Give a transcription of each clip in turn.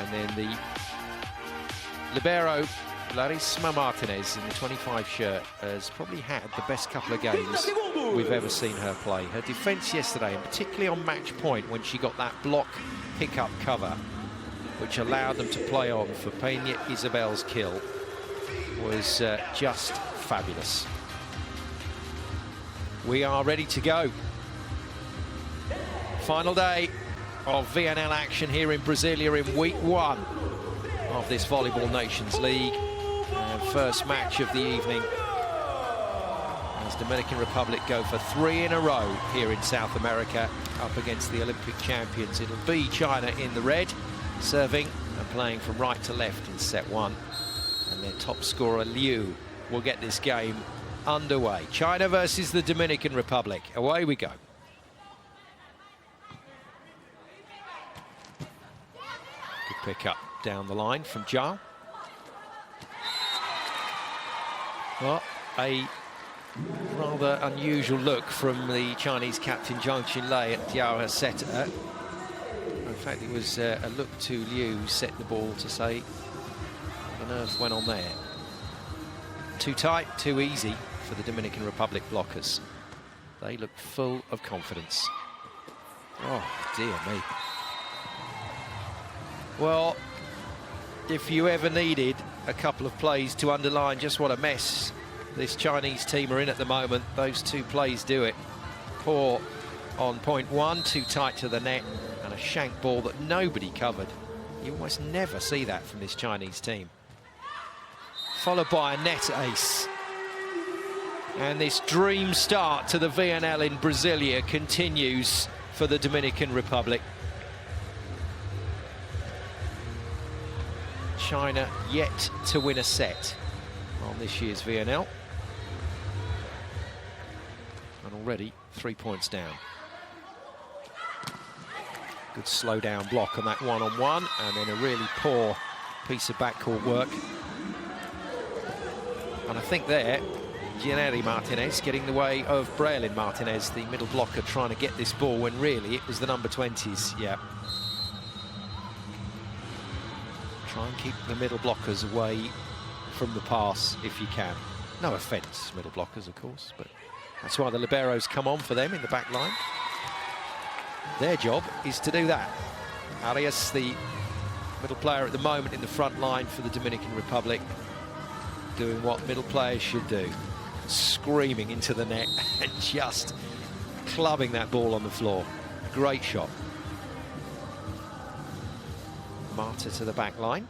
And then the libero, Larissa Martinez, in the 25 shirt, has probably had the best couple of games we've ever seen her play. Her defence yesterday, and particularly on match point when she got that block pick-up cover, which allowed them to play on for Peña Isabel's kill, was just fabulous. We are ready to go. Final day of VNL action here in Brasilia in week 1 of this Volleyball Nations League. And first match of the evening as Dominican Republic go for 3 in a row here in South America up against the Olympic champions. It'll be China in the red, serving and playing from right to left in set 1. And their top scorer, Liu, will get this game underway. China versus the Dominican Republic. Away we go. Good pick up down the line from Zhao. Well, a rather unusual look from the Chinese captain Zhang Qinlei at Diao Haceta. In fact, it was a look to Liu, set the ball to say, what on earth went on there? Too tight, too easy for the Dominican Republic blockers. They look full of confidence. Oh, dear me. Well, if you ever needed a couple of plays to underline just what a mess this Chinese team are in at the moment, those 2 plays do it. Poor on point 1, too tight to the net, and a shank ball that nobody covered. You almost never see that from this Chinese team. Followed by a net ace. And this dream start to the VNL in Brasilia continues for the Dominican Republic. China yet to win a set on this year's VNL. And already 3 points down. Good slow down block on that one-on-one, and then a really poor piece of backcourt work. And I think there, Gianelli Martinez getting the way of Braylin Martinez, the middle blocker, trying to get this ball when really it was the number 20s. Yeah. Try and keep the middle blockers away from the pass if you can. No offence, middle blockers, of course, but that's why the liberos come on for them in the back line. Their job is to do that. Arias, the middle player at the moment in the front line for the Dominican Republic, doing what middle players should do. Screaming into the net and just clubbing that ball on the floor. Great shot. Marta to the back line.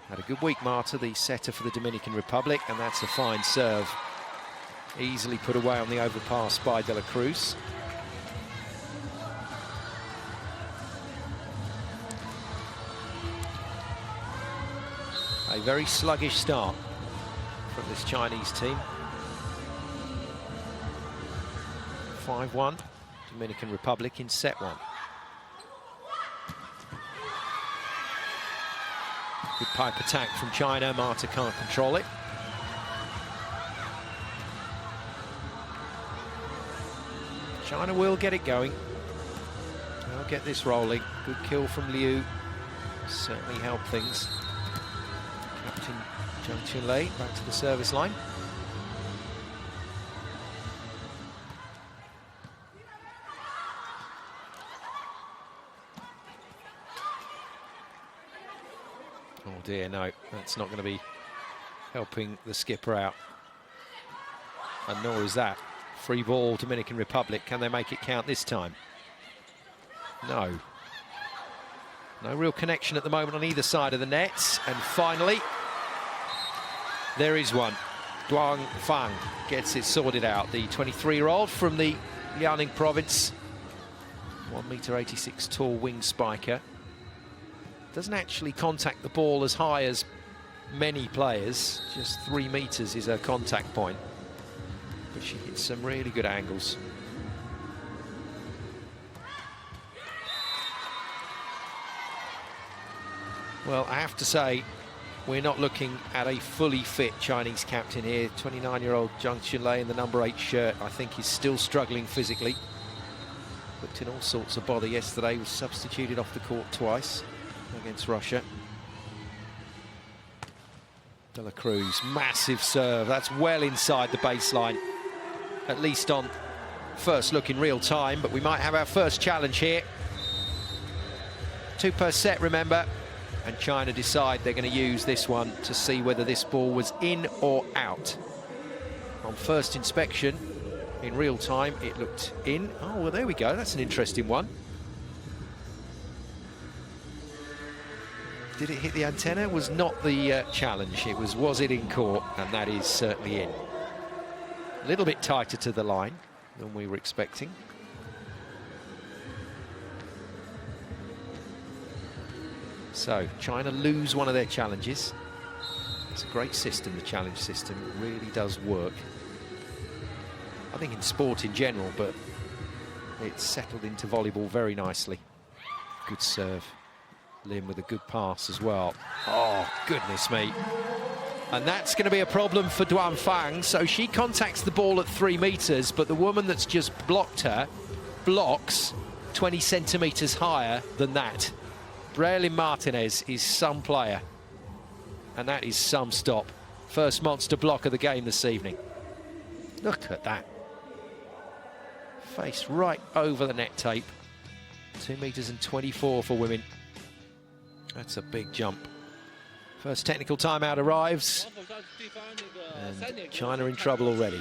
Had a good week, Marta, the setter for the Dominican Republic, and that's a fine serve. Easily put away on the overpass by De La Cruz. A very sluggish start from this Chinese team. 5-1, Dominican Republic in set 1. Good pipe attack from China. Marta can't control it. China will get it going. They'll get this rolling. Good kill from Liu. Certainly helped things. Captain Zhang Qinlei back to the service line. Oh dear, no, that's not going to be helping the skipper out. And nor is that. Free ball, Dominican Republic. Can they make it count this time? No. No real connection at the moment on either side of the nets. And finally, there is one. Duan Fang gets it sorted out. The 23-year-old from the Liaoning province. 1.86 m tall wing spiker. Doesn't actually contact the ball as high as many players. Just 3 meters is her contact point. But she hits some really good angles. Well, I have to say, we're not looking at a fully fit Chinese captain here. 29-year-old Zhang Qinlei in the number 8 shirt, I think, is still struggling physically. Looked in all sorts of bother yesterday, was substituted off the court twice. against Russia. De la Cruz, massive serve. That's well inside the baseline, at least on first look in real time, but we might have our first challenge here. 2 per set, remember, and China decide they're going to use this one to see whether this ball was in or out. On first inspection, in real time, it looked in. Oh, well, there we go. That's an interesting one. Did it hit the antenna? Was not the challenge. It was it in court? And that is certainly in. A little bit tighter to the line than we were expecting. So China lose one of their challenges. It's a great system, the challenge system. It really does work. I think in sport in general, but it's settled into volleyball very nicely. Good serve. Lim with a good pass as well. Oh, goodness me. And that's going to be a problem for Duan Fang. So she contacts the ball at 3 meters, but the woman that's just blocked her blocks 20 centimeters higher than that. Braylin Martinez is some player. And that is some stop. First monster block of the game this evening. Look at that. Face right over the net tape. 2 meters and 24 for women. That's a big jump. First technical timeout arrives. And China in trouble already.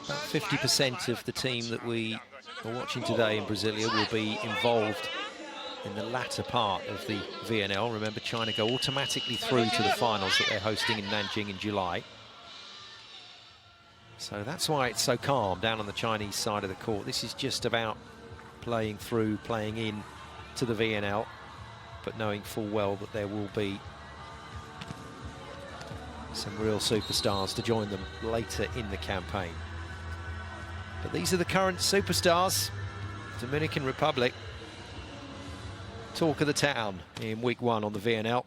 About 50% of the team that we are watching today in Brasilia will be involved in the latter part of the VNL. Remember, China go automatically through to the finals that they're hosting in Nanjing in July. So that's why it's so calm down on the Chinese side of the court. This is just about playing through, playing in to the VNL, but knowing full well that there will be some real superstars to join them later in the campaign. But these are the current superstars. Dominican Republic, talk of the town in week 1 on the VNL.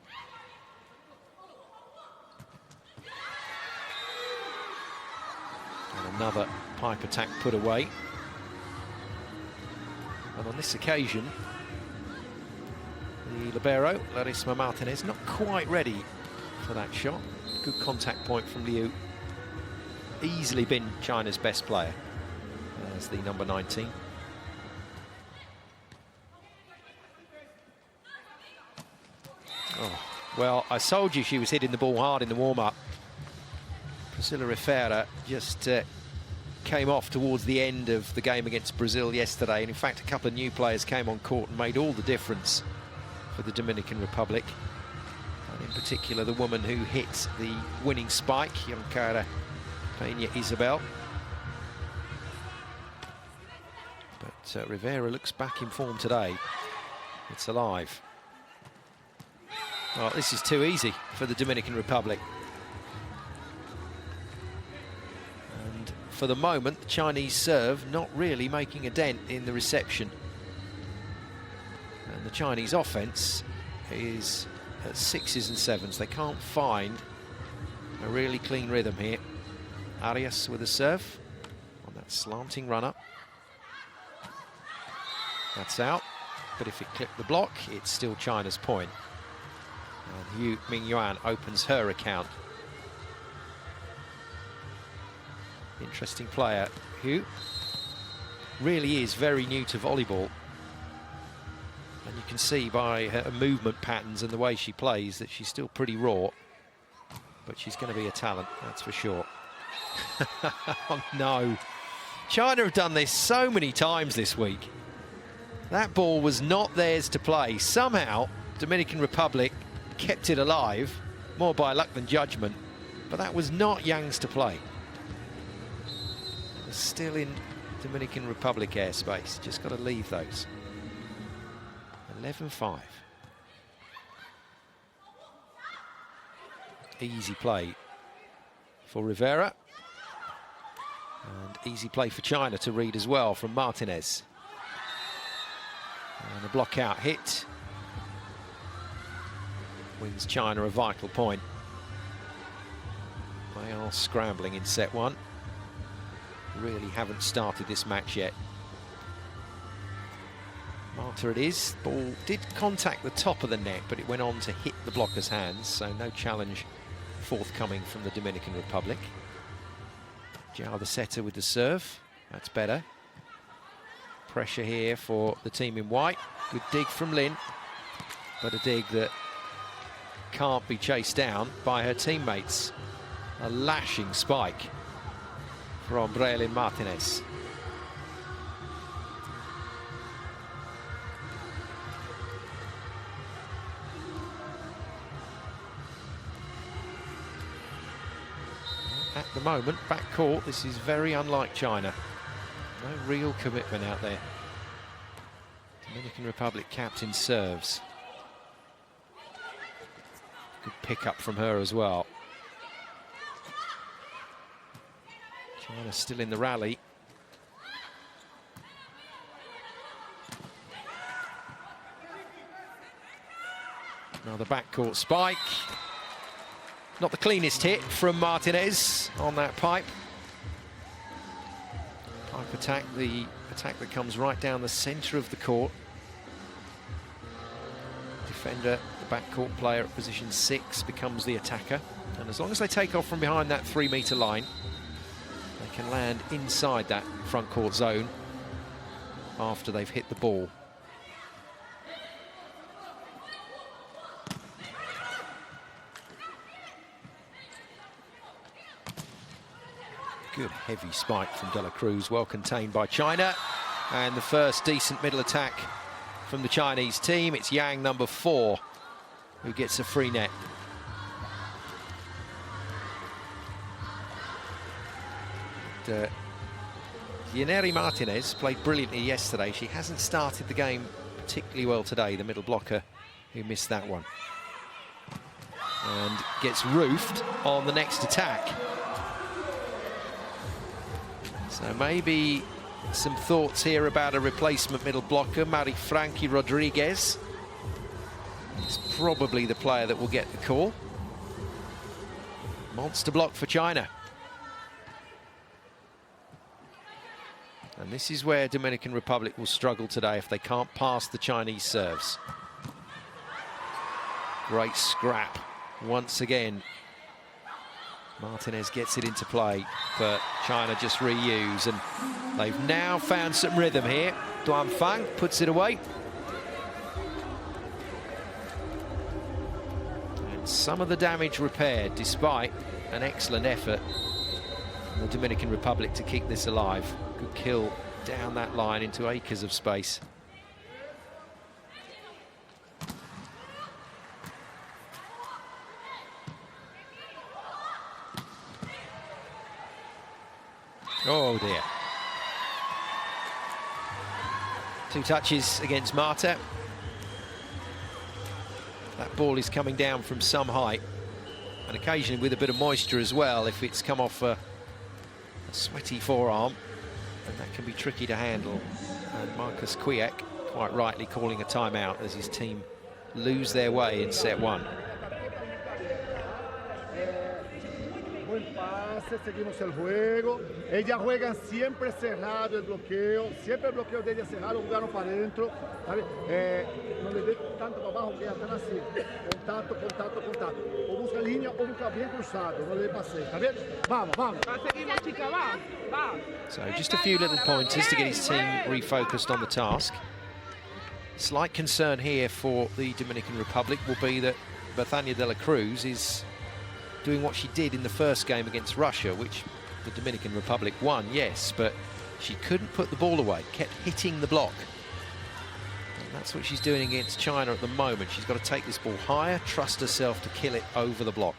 And another pipe attack put away. And on this occasion, the libero, Larisma Martinez, not quite ready for that shot. Good contact point from Liu. Easily been China's best player as the number 19. Oh, well, I told you she was hitting the ball hard in the warm-up. Priscilla Rivera just came off towards the end of the game against Brazil yesterday. And in fact, a couple of new players came on court and made all the difference for the Dominican Republic. In particular, the woman who hit the winning spike, Yoncara Peña Isabel. But Rivera looks back in form today. It's alive. Well, this is too easy for the Dominican Republic. And for the moment, the Chinese serve not really making a dent in the reception. And the Chinese offense is at 6s and 7s. They can't find a really clean rhythm here. Arias with a serve on that slanting run-up. That's out, but if it clipped the block, it's still China's point. And Yu Mingyuan opens her account. Interesting player, who really is very new to volleyball. And you can see by her movement patterns and the way she plays that she's still pretty raw. But she's going to be a talent, that's for sure. Oh no. China have done this so many times this week. That ball was not theirs to play. Somehow, Dominican Republic kept it alive, more by luck than judgment. But that was not Yang's to play. It's still in Dominican Republic airspace. Just got to leave those. 11-5. Easy play for Rivera. And easy play for China to read as well from Martinez. And a block out hit wins China a vital point. They are scrambling in set one. Really haven't started this match yet. Marta it is. Ball did contact the top of the net, but it went on to hit the blocker's hands, so no challenge forthcoming from the Dominican Republic. Zhao the setter with the serve. That's better. Pressure here for the team in white. Good dig from Lin, but a dig that can't be chased down by her teammates. A lashing spike from Braylin Martinez. At the moment, back court, this is very unlike China. No real commitment out there. Dominican Republic captain serves. Good pick up from her as well. China still in the rally. Another backcourt spike. Not the cleanest hit from Martinez on that pipe. Pipe attack, the attack that comes right down the centre of the court. Defender, the backcourt player at position 6, becomes the attacker. And as long as they take off from behind that 3-metre line, they can land inside that front court zone after they've hit the ball. Good heavy spike from De La Cruz, well contained by China. And the first decent middle attack from the Chinese team. It's Yang, number 4, who gets a free net. Yaneri Martinez played brilliantly yesterday. She hasn't started the game particularly well today, the middle blocker who missed that one. And gets roofed on the next attack. So maybe some thoughts here about a replacement middle blocker, Marifranqui Rodriguez. He's probably the player that will get the call. Monster block for China. And this is where Dominican Republic will struggle today if they can't pass the Chinese serves. Great scrap once again. Martinez gets it into play, but China just reuse, and they've now found some rhythm here. Duan Fang puts it away. And some of the damage repaired, despite an excellent effort from the Dominican Republic to keep this alive. Good kill down that line into acres of space. Oh dear. 2 touches against Marta. That ball is coming down from some height, and occasionally with a bit of moisture as well if it's come off a sweaty forearm, and that can be tricky to handle. And Marcus Kwiek quite rightly calling a timeout as his team lose their way in set 1. Seguimos el juego. Ellas juegan siempre cerrado el bloqueo, siempre el bloqueo de ellas cerrado, jugaron para adentro. No le dé tanto para abajo, que ellas están así. Contacto, contacto, contacto. O busca línea o busca bien cruzado, no le pase. ¿Está bien? Vamos, vamos. So just a few little pointers to get his team refocused on the task. Slight concern here for the Dominican Republic will be that Bethania De La Cruz is doing what she did in the first game against Russia, which the Dominican Republic won, yes, but she couldn't put the ball away, kept hitting the block. And that's what she's doing against China at the moment. She's got to take this ball higher, trust herself to kill it over the block.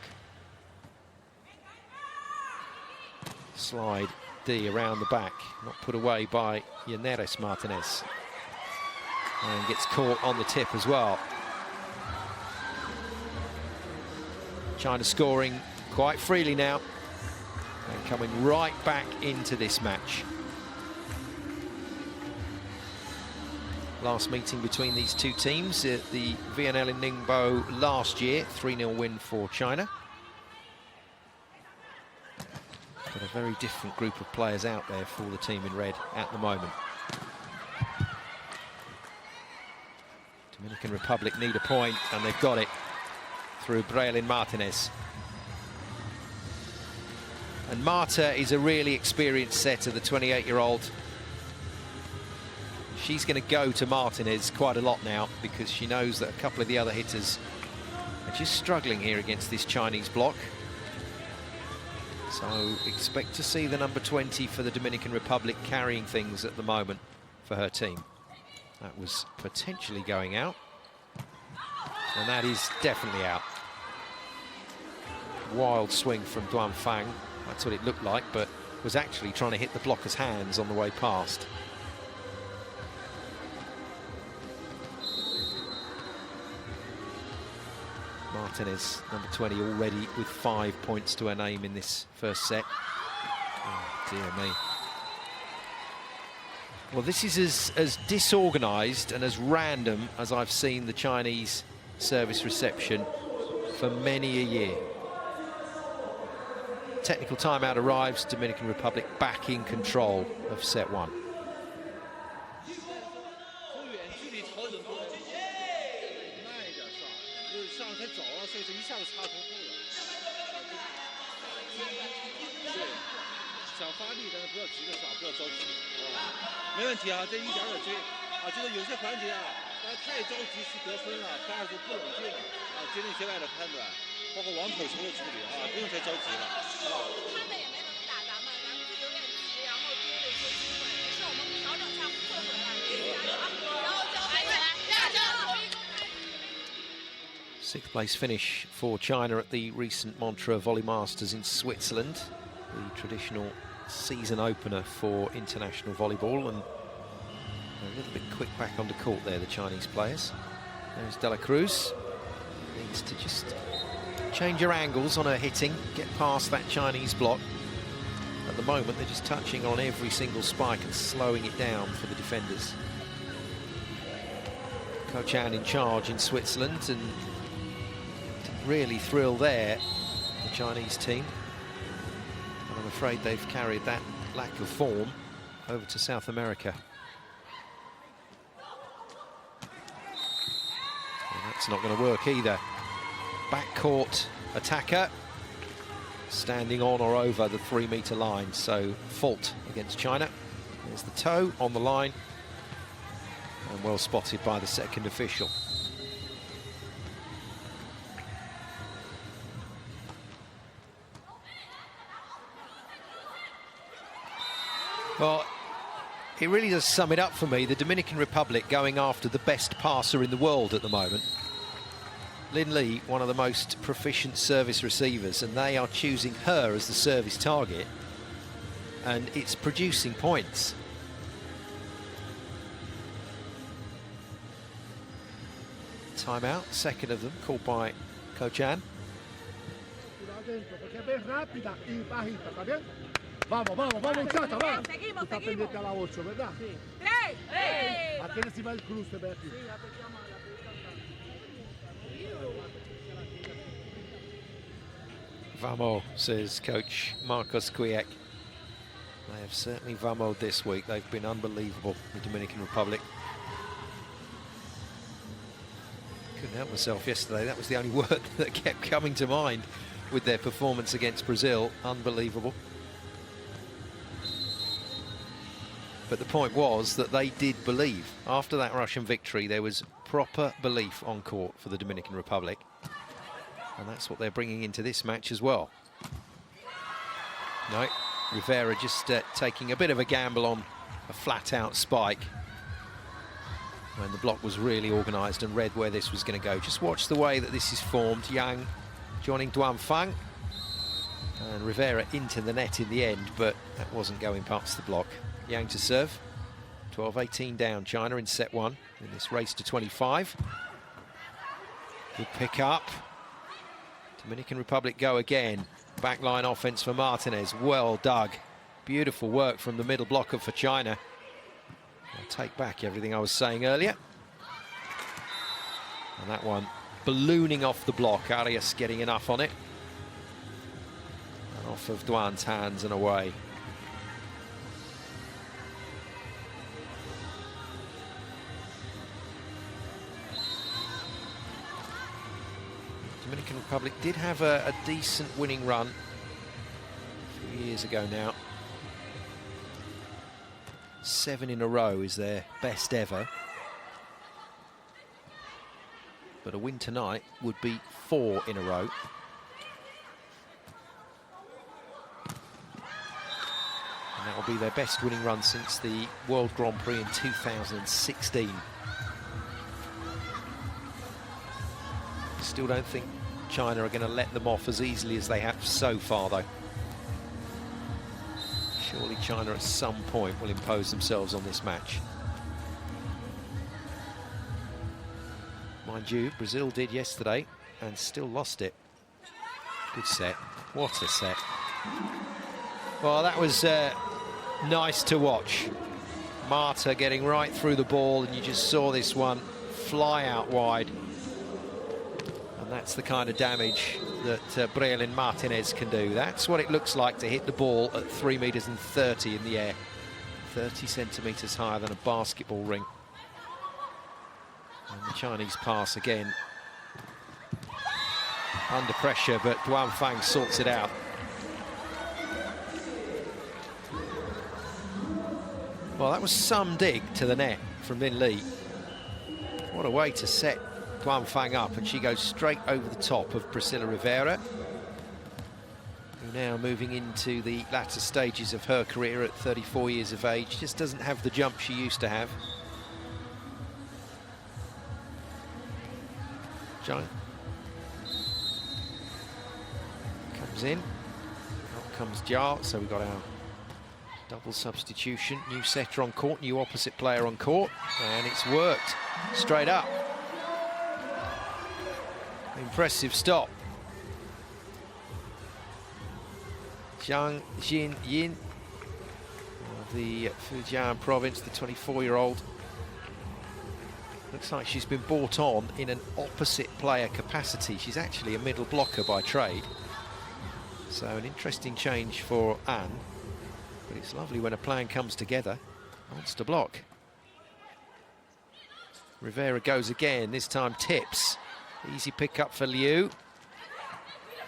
Slide D around the back, not put away by Yaneri Martinez. And gets caught on the tip as well. China scoring quite freely now and coming right back into this match. last meeting between these two teams at the VNL in Ningbo last year. 3-0 win for China. But a very different group of players out there for the team in red at the moment. Dominican Republic need a point, and they've got it through Braylin Martinez. And Marta is a really experienced setter, the 28-year-old. She's going to go to Martinez quite a lot now because she knows that a couple of the other hitters are just struggling here against this Chinese block. So expect to see the number 20 for the Dominican Republic carrying things at the moment for her team. That was potentially going out. And that is definitely out. Wild swing from Duan Fang. That's what it looked like, but was actually trying to hit the blocker's hands on the way past. Martinez, number 20, already with 5 points to her name in this first set. Oh, dear me. Well, this is as disorganised and as random as I've seen the Chinese service reception for many a year. Technical timeout arrives, Dominican Republic back in control of set one. Sixth place finish for China at the recent Montreux Volley Masters in Switzerland, the traditional season opener for international volleyball, and a little bit quick back onto court there, the Chinese players. There's De La Cruz, needs to just change her angles on her hitting, get past that Chinese block. At the moment they're just touching on every single spike and slowing it down for the defenders. Ko-Chan in charge in Switzerland, and really thrill there, the Chinese team. And I'm afraid they've carried that lack of form over to South America. And that's not going to work either. Backcourt attacker standing on or over the 3-meter line, so fault against China. There's the toe on the line, and well spotted by the second official. Well, it really does sum it up for me. The Dominican Republic going after the best passer in the world at the moment. Lin Li, one of the most proficient service receivers, and they are choosing her as the service target, and it's producing points. Timeout, second of them, called by Ko-Chan. Vamos, vamos, vamos, muchacha, vamos. Seguimos, está pendiente a la 8, ¿verdad? Sí. ¿A quién se va el cruce, Betty? Vamos, says coach Marcos Quiek. They have certainly vamoed this week. They've been unbelievable, the Dominican Republic. Couldn't help myself yesterday. That was the only word that kept coming to mind with their performance against Brazil. Unbelievable. But the point was that they did believe. After that Russian victory, there was proper belief on court for the Dominican Republic. And that's what they're bringing into this match as well. No, Rivera just taking a bit of a gamble on a flat-out spike when the block was really organised and read where this was going to go. Just watch the way that this is formed. Yang joining Duan Fang. And Rivera into the net in the end, but that wasn't going past the block. Yang to serve. 12-18 down, China in set one in this race to 25. Good pick up. Dominican Republic go again. Backline offense for Martinez. Well dug. Beautiful work from the middle blocker for China. I'll take back everything I was saying earlier. And that one ballooning off the block. Arias getting enough on it. And off of Duan's hands and away. Dominican Republic did have a decent winning run a few years ago now. 7 in a row is their best ever. But a win tonight would be 4 in a row. And that will be their best winning run since the World Grand Prix in 2016. Still don't think China are going to let them off as easily as they have so far, though. Surely China at some point will impose themselves on this match. Mind you, Brazil did yesterday and still lost it. Good set. What a set. Well, that was nice to watch. Marta getting right through the ball, and you just saw this one fly out wide. And that's the kind of damage that Breilin Martinez can do. That's what it looks like to hit the ball at 3.30 meters in the air. 30 centimeters higher than a basketball ring. And the Chinese pass again. Under pressure, but Duan Fang sorts it out. Well, that was some dig to the net from Lin Li. What a way to set Duan Fang up, and she goes straight over the top of Priscilla Rivera, who now moving into the latter stages of her career at 34 years of age, just doesn't have the jump she used to have. Zhang comes in, out comes Jia, so we've got our double substitution. New setter on court, new opposite player on court, and it's worked straight up. Impressive stop. Zhang Jinyin of the Fujian province, the 24-year-old. Looks like she's been brought on in an opposite player capacity. She's actually a middle blocker by trade. So an interesting change for Anne. But it's lovely when a plan comes together. Wants to block. Rivera goes again, this time tips. Easy pick up for Liu.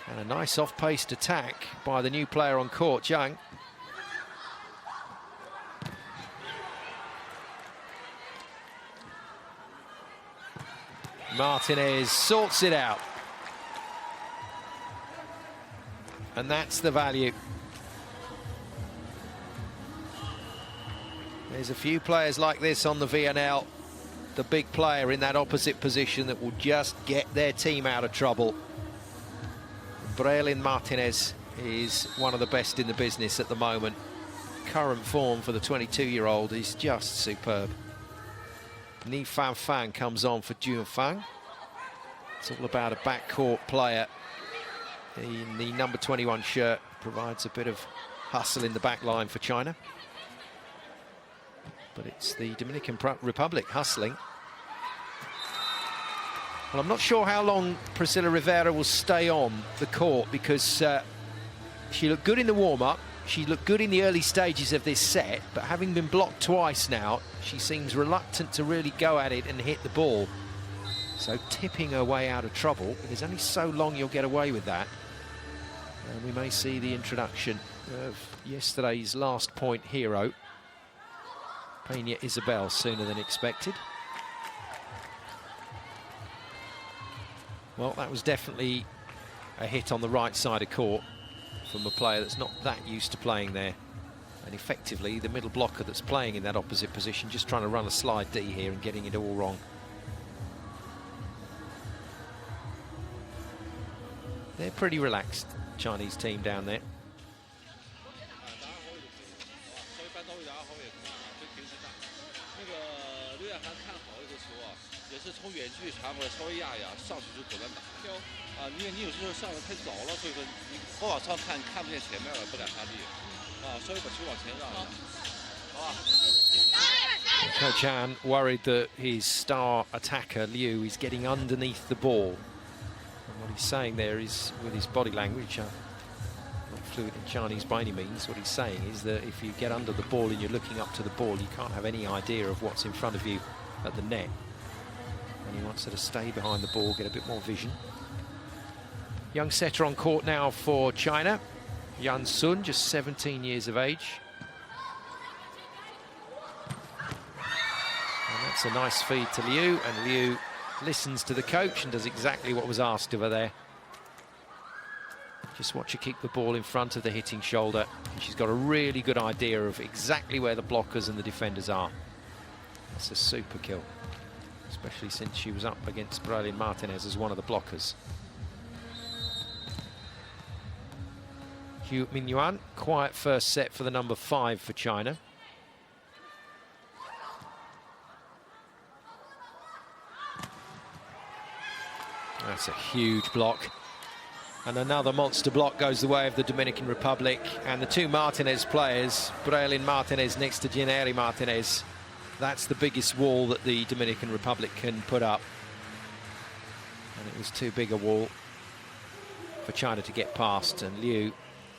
And a nice off-paced attack by the new player on court, Zhang. Martinez sorts it out. And that's the value. There's a few players like this on the VNL. The big player in that opposite position that will just get their team out of trouble. Breilin Martinez is one of the best in the business at the moment. Current form for the 22-year-old is just superb. Ni Fan Fan comes on for Jun Fang. It's all about a backcourt player in the number 21 shirt. Provides a bit of hustle in the back line for China. But it's the Dominican Republic hustling. Well, I'm not sure how long Priscilla Rivera will stay on the court, because she looked good in the warm-up. She looked good in the early stages of this set, but having been blocked twice now, she seems reluctant to really go at it and hit the ball. So tipping her way out of trouble. There's only so long you'll get away with that. And we may see the introduction of yesterday's last point hero, Peña Isabel, sooner than expected. Well, that was definitely a hit on the right side of court from a player that's not that used to playing there. And effectively, the middle blocker that's playing in that opposite position, just trying to run a slide D here and getting it all wrong. They're pretty relaxed, Chinese team down there. Coach An worried that his star attacker, Liu, is getting underneath the ball. And what he's saying there is, with his body language, not fluent in Chinese by any means, what he's saying is that if you get under the ball and you're looking up to the ball, you can't have any idea of what's in front of you at the net. And he wants her to stay behind the ball, get a bit more vision. Young setter on court now for China. Yan Sun, just 17 years of age. And that's a nice feed to Liu, and Liu listens to the coach and does exactly what was asked of her there. Just watch her keep the ball in front of the hitting shoulder. And she's got a really good idea of exactly where the blockers and the defenders are. That's a super kill, especially since she was up against Bralin Martinez as one of the blockers. Hu Mingyuan, quiet first set for the number 5 for China. That's a huge block. And another monster block goes the way of the Dominican Republic. And the two Martinez players, Bralin Martinez next to Gianeri Martinez, that's the biggest wall that the Dominican Republic can put up. And it was too big a wall for China to get past, and Liu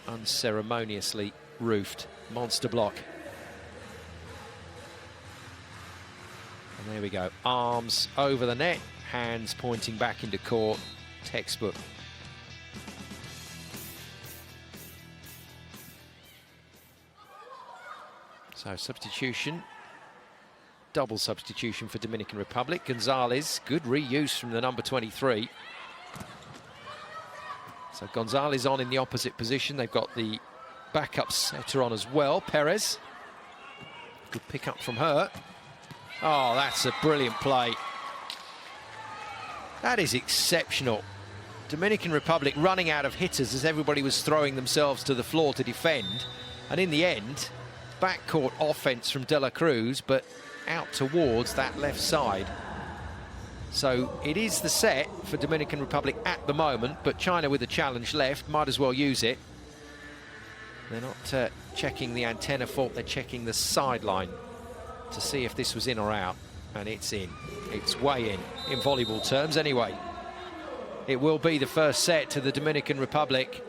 unceremoniously roofed. Monster block. And there we go. Arms over the net, hands pointing back into court. Textbook. So substitution. Double substitution for Dominican Republic. Gonzalez, good reuse from the number 23. So Gonzalez on in the opposite position. They've got the backup setter on as well, Perez. Good pick up from her. Oh, that's a brilliant play. That is exceptional. Dominican Republic running out of hitters as everybody was throwing themselves to the floor to defend. And in the end, backcourt offense from De La Cruz, but out towards that left side. So it is the set for Dominican Republic at the moment, but China with a challenge left, might as well use it. They're not checking the antenna fault, they're checking the sideline to see if this was in or out, and it's in. It's way in volleyball terms anyway. It will be the first set to the Dominican Republic,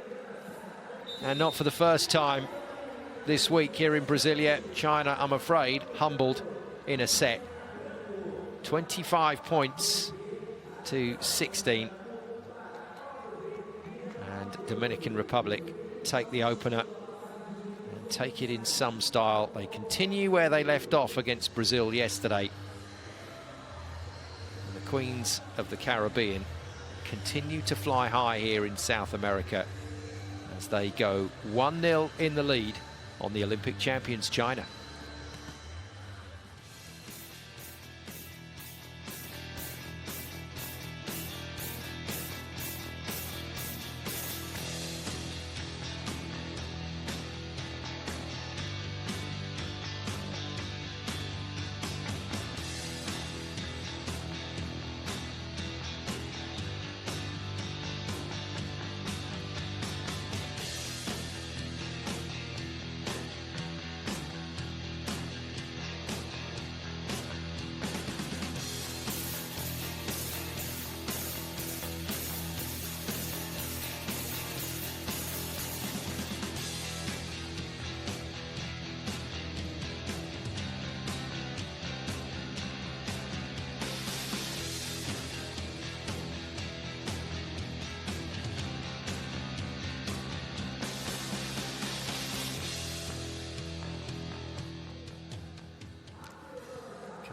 and not for the first time this week here in Brasilia. China, I'm afraid, humbled in a set. 25 points to 16. And Dominican Republic take the opener and take it in some style. They continue where they left off against Brazil yesterday. And the Queens of the Caribbean continue to fly high here in South America as they go 1-0 in the lead on the Olympic champions China.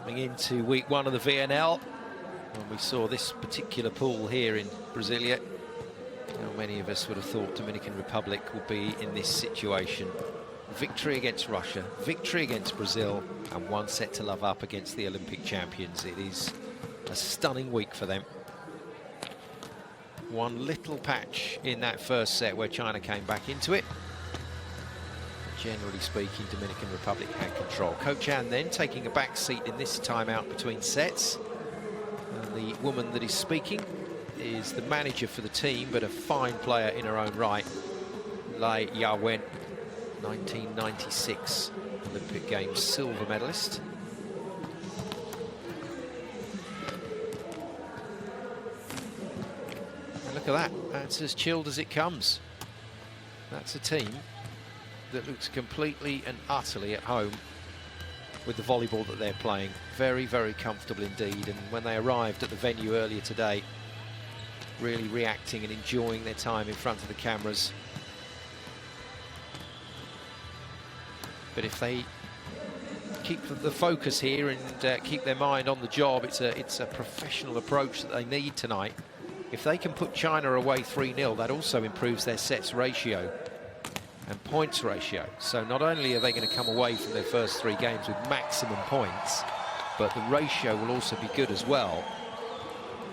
Coming into week 1 of the VNL, when we saw this particular pool here in Brasilia, how many of us would have thought Dominican Republic would be in this situation? Victory against Russia, victory against Brazil, and 1 set to love up against the Olympic champions. It is a stunning week for them. One little patch in that first set where China came back into it. Generally speaking, Dominican Republic had control. Coach An then taking a back seat in this timeout between sets. And the woman that is speaking is the manager for the team, but a fine player in her own right, Lai Yawen, 1996 Olympic Games silver medalist. at that. That's as chilled as it comes. That's a team that looks completely and utterly at home with the volleyball that they're playing. Very, very comfortable indeed. And when they arrived at the venue earlier today, really reacting and enjoying their time in front of the cameras. But if they keep the focus here and keep their mind on the job, it's a professional approach that they need tonight. If they can put China away 3-0, that also improves their sets ratio and points ratio. So not only are they going to come away from their first 3 games with maximum points, but the ratio will also be good as well.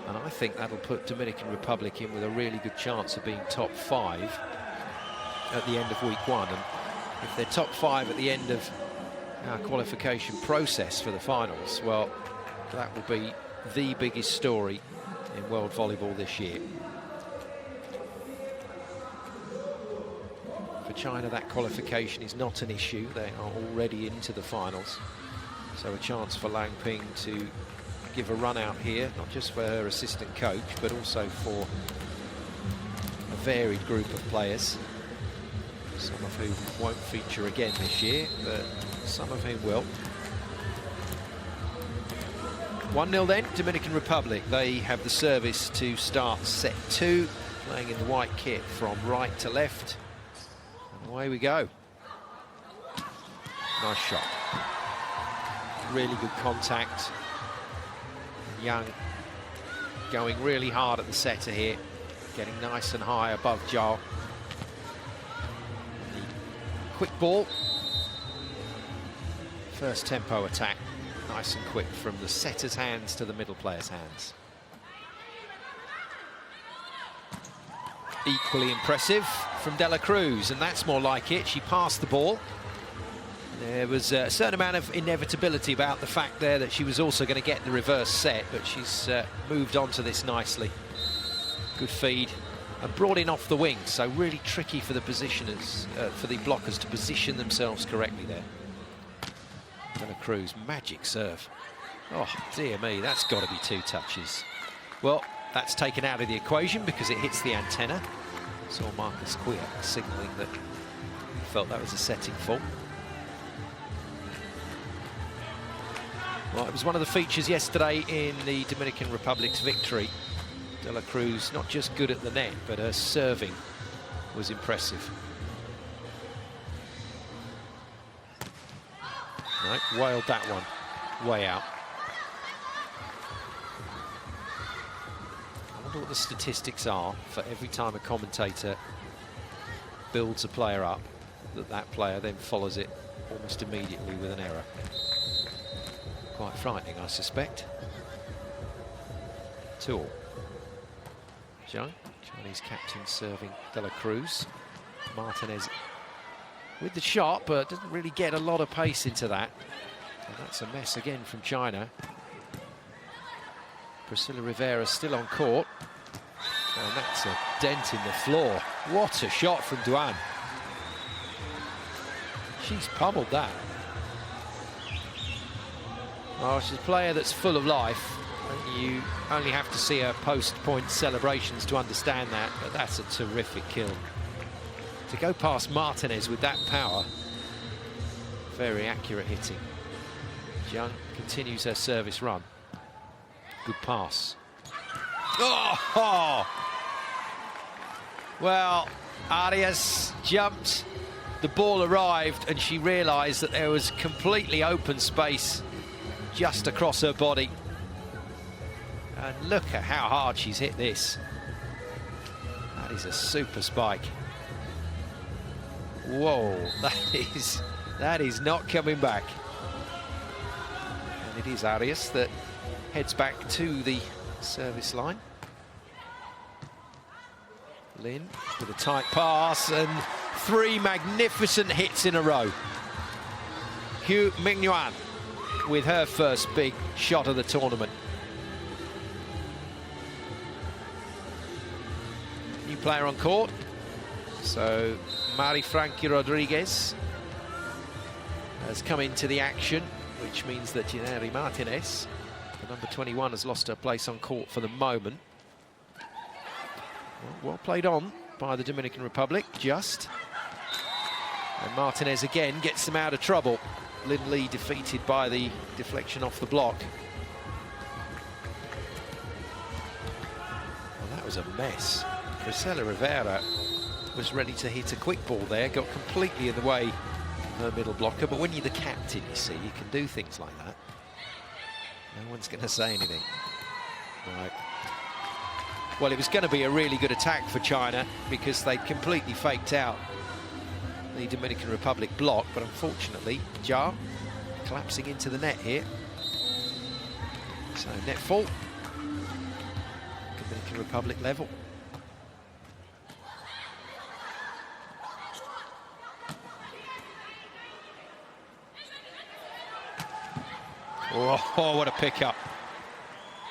And I think that'll put Dominican Republic in with a really good chance of being top 5 at the end of week 1. And if they're top 5 at the end of our qualification process for the finals, well, that will be the biggest story in world volleyball this year. For China, that qualification is not an issue. They are already into the finals. So a chance for Lang Ping to give a run out here, not just for her assistant coach, but also for a varied group of players, some of whom won't feature again this year, but some of whom will. 1-0 then, Dominican Republic. They have the service to start set 2, playing in the white kit from right to left. And away we go. Nice shot. Really good contact. Young going really hard at the setter here, getting nice and high above Zhao. Quick ball. First tempo attack, nice and quick from the setter's hands to the middle player's hands. Equally impressive from De La Cruz, and that's more like it. She passed the ball. There was a certain amount of inevitability about the fact there that she was also going to get the reverse set, but she's moved on to this nicely. Good feed and brought in off the wing, so really tricky for the positioners, for the blockers to position themselves correctly there. De La Cruz, magic serve. Oh, dear me, that's got to be 2 touches. Well, that's taken out of the equation because it hits the antenna. Saw Marcus Quia signalling that he felt that was a setting fault. Well, it was one of the features yesterday in the Dominican Republic's victory. De La Cruz, not just good at the net, but her serving was impressive. Right, whaled that one way out. I wonder what the statistics are for every time a commentator builds a player up, that player then follows it almost immediately with an error. Quite frightening, I suspect. 2-all. Zhang, Chinese captain, serving De La Cruz. Martinez with the shot, but doesn't really get a lot of pace into that. And that's a mess again from China. Priscilla Rivera still on court. And that's a dent in the floor. What a shot from Duan. She's pummeled that. Oh, she's a player that's full of life. And you only have to see her post-point celebrations to understand that, but that's a terrific kill. To go past Martinez with that power, very accurate hitting. Zhang continues her service run. Good pass. Oh! Well, Arias jumped, the ball arrived, and she realised that there was completely open space just across her body. And look at how hard she's hit this. That is a super spike. Whoa, that is not coming back. And it is Arias that heads back to the service line. Lin with a tight pass and 3 magnificent hits in a row. Hu Mingyuan with her first big shot of the tournament. New player on court. So Mari Frankie Rodriguez has come into the action, which means that Gineri Martinez, the number 21, has lost her place on court for the moment. Well played on by the Dominican Republic, just. And Martinez again gets them out of trouble. Lin Lee defeated by the deflection off the block. Well, that was a mess. Priscilla Rivera was ready to hit a quick ball there, got completely in the way of her middle blocker, but when you're the captain, you see, you can do things like that. No one's going to say anything. Right. Well, it was going to be a really good attack for China because they'd completely faked out the Dominican Republic block, but unfortunately, Jia collapsing into the net here. So net fault, Dominican Republic level. Oh, what a pickup.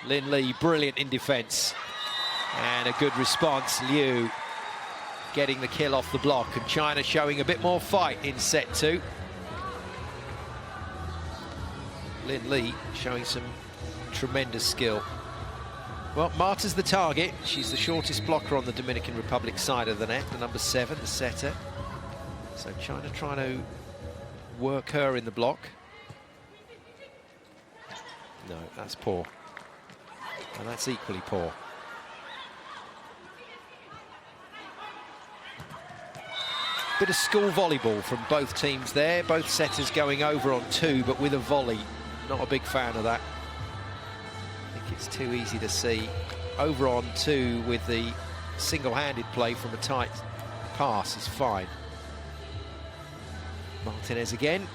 Lin Lee, brilliant in defence. And a good response. Liu getting the kill off the block, and China showing a bit more fight in set 2. Lin Lee showing some tremendous skill. Well, Marta's the target. She's the shortest blocker on the Dominican Republic side of the net, the number 7, the setter. So China trying to work her in the block. No, that's poor. And that's equally poor. Bit of school volleyball from both teams there. Both setters going over on 2, but with a volley. Not a big fan of that. I think it's too easy to see. Over on 2 with the single-handed play from a tight pass is fine. Martinez again.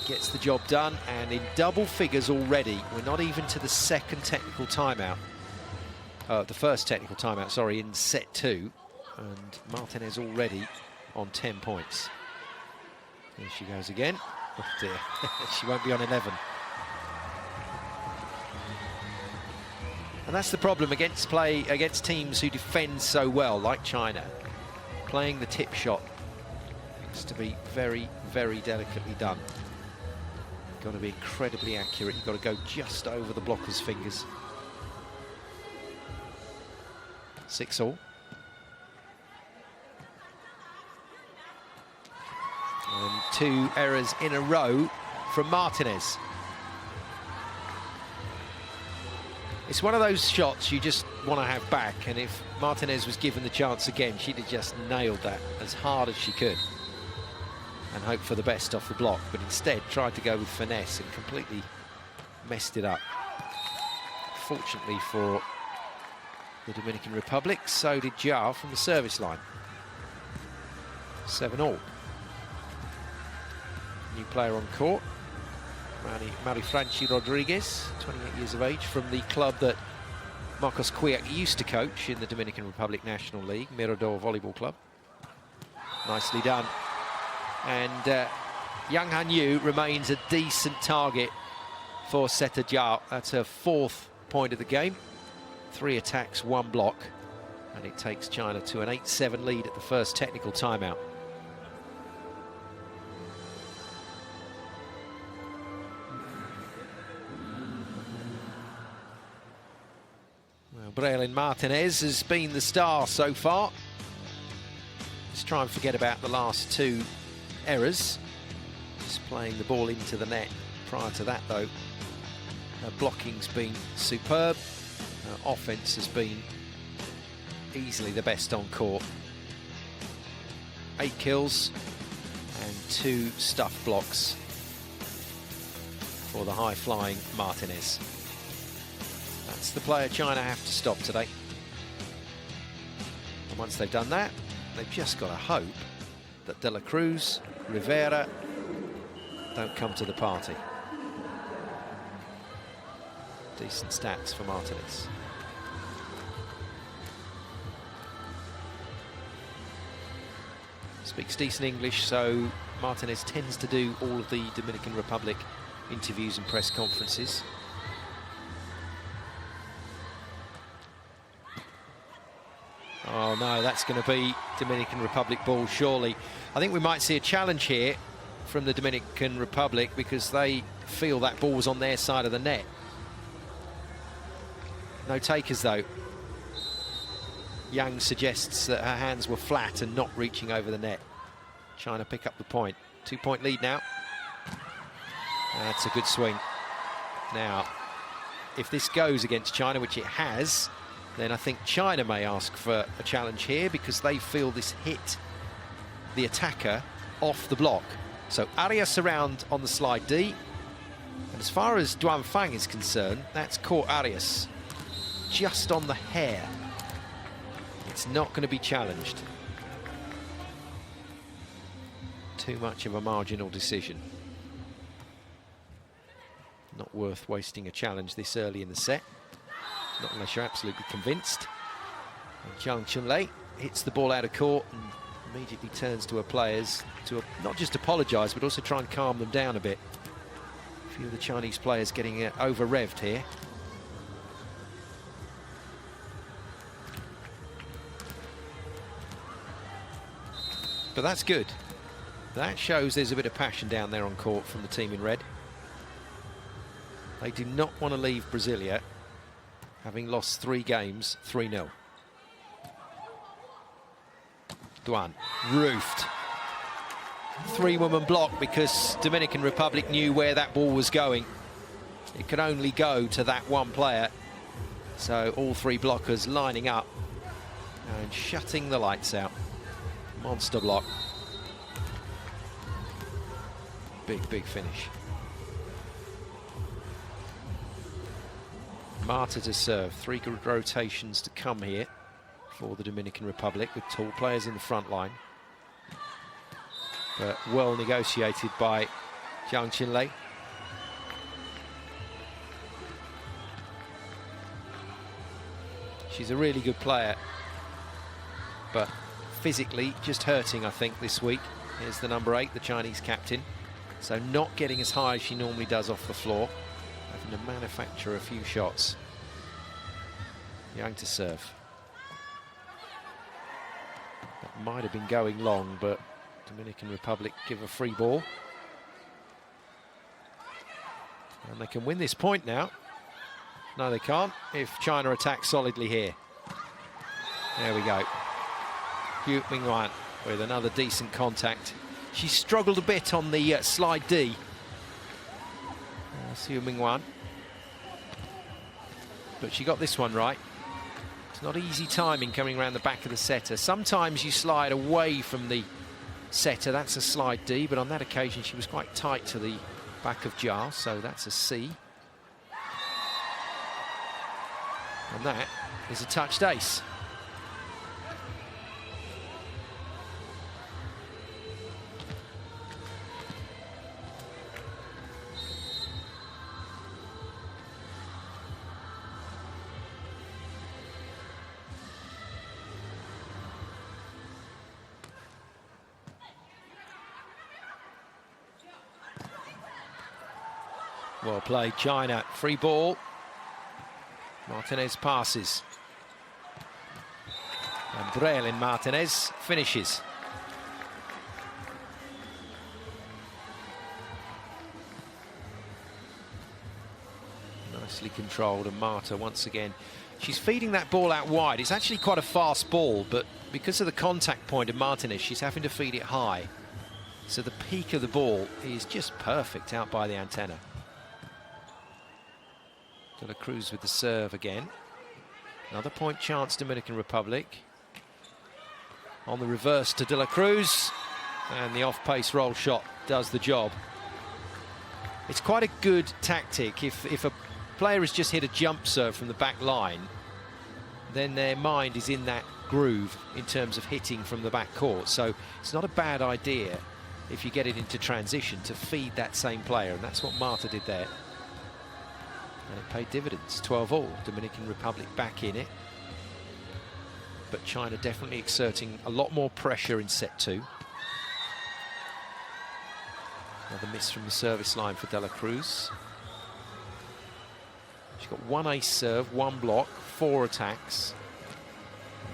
Gets the job done, and in double figures already. We're not even to the second technical timeout. The first technical timeout, sorry, in set 2. And Martinez already on 10 points. Here she goes again. Oh dear, she won't be on 11. And that's the problem against teams who defend so well, like China. Playing the tip shot has to be very, very delicately done. Got to be incredibly accurate. You've got to go just over the blocker's fingers. 6-all. And 2 errors in a row from Martinez. It's one of those shots you just want to have back, and if Martinez was given the chance again, she'd have just nailed that as hard as she could and hope for the best off the block, but instead tried to go with finesse and completely messed it up. Fortunately for the Dominican Republic, so did Jia from the service line. 7-all. New player on court, Marifranchi Rodriguez, 28 years of age, from the club that Marcos Quiac used to coach in the Dominican Republic National League, Mirador Volleyball Club. Nicely done. And Yang Hanyu remains a decent target for setter Jia. That's her 4th point of the game. 3 attacks, 1 block. And it takes China to an 8-7 lead at the first technical timeout. Well, Braylon Martinez has been the star so far. Let's try and forget about the last 2 errors. Just playing the ball into the net. Prior to that, though, her blocking's been superb. Her offense has been easily the best on court. 8 kills and 2 stuff blocks for the high-flying Martinez. That's the player China have to stop today. And once they've done that, they've just got to hope that De La Cruz, Rivera don't come to the party. Decent stats for Martinez. Speaks decent English, so Martinez tends to do all of the Dominican Republic interviews and press conferences. Oh no, that's going to be Dominican Republic ball, surely. I think we might see a challenge here from the Dominican Republic because they feel that ball was on their side of the net. No takers though. Yang suggests that her hands were flat and not reaching over the net. China pick up the point. 2-point lead now. That's a good swing. Now, if this goes against China, which it has, then I think China may ask for a challenge here because they feel this hit the attacker off the block. So Arias around on the slide D. And as far as Duan Fang is concerned, that's caught Arias just on the hair. It's not going to be challenged. Too much of a marginal decision. Not worth wasting a challenge this early in the set. Not unless you're absolutely convinced. And Zhang Chunlei hits the ball out of court and immediately turns to her players to not just apologise, but also try and calm them down a bit. A few of the Chinese players getting over-revved here. But that's good. That shows there's a bit of passion down there on court from the team in red. They do not want to leave Brasilia having lost 3 games, 3-0. Duan, roofed. 3-woman block because Dominican Republic knew where that ball was going. It could only go to that one player. So all 3 blockers lining up and shutting the lights out. Monster block. Big, big finish. Marta to serve. 3 good rotations to come here for the Dominican Republic with tall players in the front line. But well negotiated by Zhang Qinlei. She's a really good player, but physically just hurting, I think, this week. Here's the number 8, the Chinese captain. So not getting as high as she normally does off the floor. Having to manufacture a few shots. Yang to serve. That might have been going long, but Dominican Republic give a free ball. And they can win this point now. No, they can't if China attacks solidly here. There we go. Yu Mingwan with another decent contact. She struggled a bit on the slide D. Yu Mingwan. But she got this one right. It's not easy timing coming around the back of the setter. Sometimes you slide away from the setter, that's a slide D, but on that occasion she was quite tight to the back of Jar, so that's a C. And that is a touched ace. Well played, China. Free ball. Martinez passes. And Brelin Martinez finishes. Nicely controlled, and Marta once again. She's feeding that ball out wide. It's actually quite a fast ball, but because of the contact point of Martinez, she's having to feed it high. So the peak of the ball is just perfect out by the antenna. De La Cruz with the serve again. Another point chance, Dominican Republic. On the reverse to De La Cruz. And the off-pace roll shot does the job. It's quite a good tactic. If a player has just hit a jump serve from the back line, then their mind is in that groove in terms of hitting from the back court. So it's not a bad idea if you get it into transition to feed that same player. And that's what Marta did there. And it paid dividends, 12-all. Dominican Republic back in it. But China definitely exerting a lot more pressure in set 2. Another miss from the service line for De La Cruz. She's got 1 ace serve, 1 block, 4 attacks.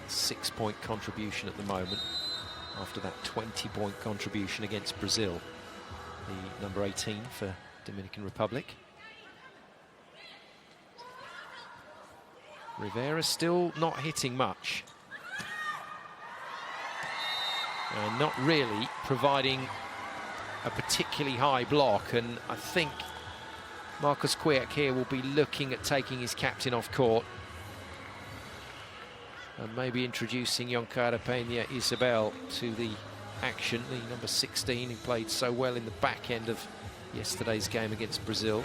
6-point contribution at the moment after that 20-point contribution against Brazil. The number 18 for Dominican Republic. Rivera still not hitting much. And not really providing a particularly high block, and I think Marcus Kwiek here will be looking at taking his captain off court and maybe introducing Yonkara Peña Isabel to the action, the number 16 who played so well in the back end of yesterday's game against Brazil.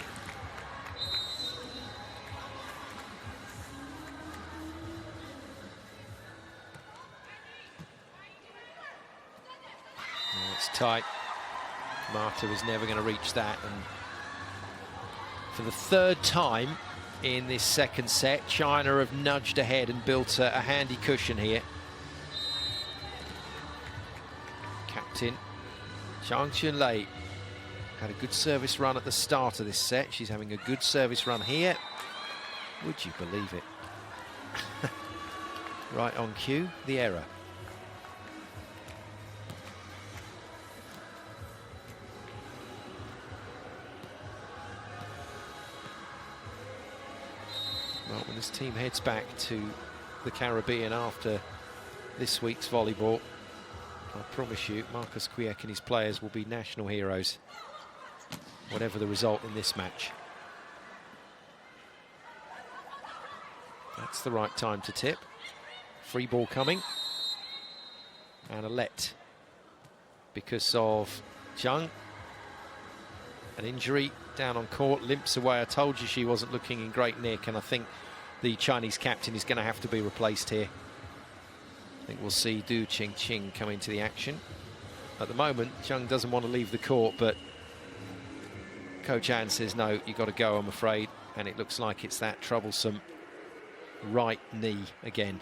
It's tight. Marta was never going to reach that, and for the third time in this second set, China have nudged ahead and built a handy cushion here. Captain Zhang Chunlei had a good service run at the start of this set. She's having a good service run here. Would you believe it? Right on cue, the error. Well, when this team heads back to the Caribbean after this week's volleyball, I promise you, Marcus Kwiek and his players will be national heroes, whatever the result in this match. That's the right time to tip. Free ball coming. And a let because of Zhang. An injury down on court, limps away. I told you she wasn't looking in great nick, and I think the Chinese captain is going to have to be replaced here. I think we'll see Du Qingqing come into the action. At the moment, Zhang doesn't want to leave the court, but Coach Anne says, no, you've got to go, I'm afraid. And it looks like it's that troublesome right knee again.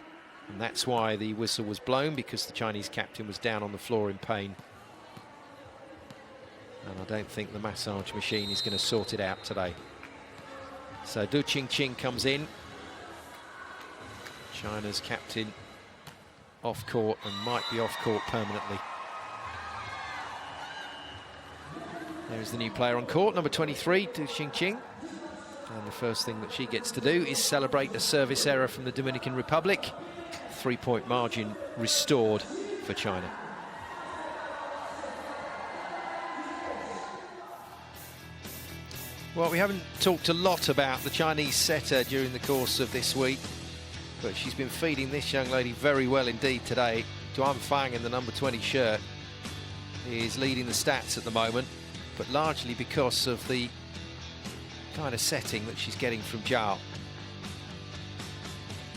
And that's why the whistle was blown, because the Chinese captain was down on the floor in pain. And I don't think the massage machine is going to sort it out today. So Du Qingqing comes in. China's captain off court, and might be off court permanently. There's the new player on court, number 23, Du Qingqing. And the first thing that she gets to do is celebrate a service error from the Dominican Republic. 3-point margin restored for China. Well, we haven't talked a lot about the Chinese setter during the course of this week, but she's been feeding this young lady very well indeed today. Duan Fang in the number 20 shirt is leading the stats at the moment, but largely because of the kind of setting that she's getting from Zhao.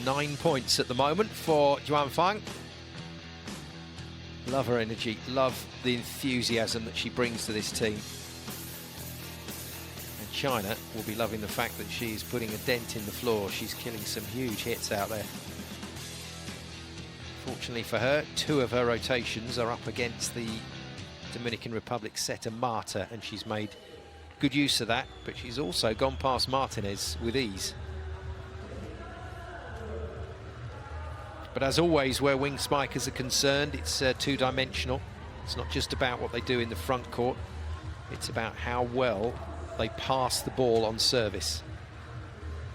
9 points at the moment for Duan Fang. Love her energy, love the enthusiasm that she brings to this team. And China will be loving the fact that she's putting a dent in the floor. She's killing some huge hits out there. Fortunately for her, 2 of her rotations are up against the Dominican Republic setter Marta, and she's made good use of that, but she's also gone past Martinez with ease. But as always, where wing spikers are concerned, it's two-dimensional. It's not just about what they do in the front court, it's about how well they pass the ball on service.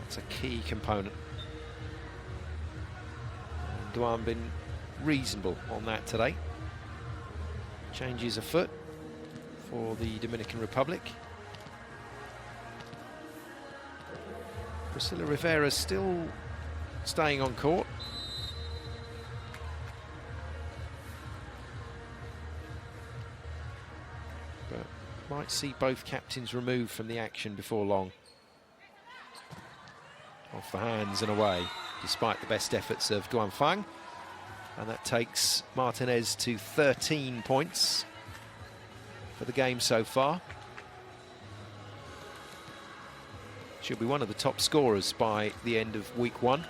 That's a key component. And Duan been reasonable on that today. Changes a foot for the Dominican Republic. Priscilla Rivera still staying on court. But might see both captains removed from the action before long. Off the hands and away, despite the best efforts of Duan Fang. And that takes Martinez to 13 points for the game so far. She'll be one of the top scorers by the end of week 1.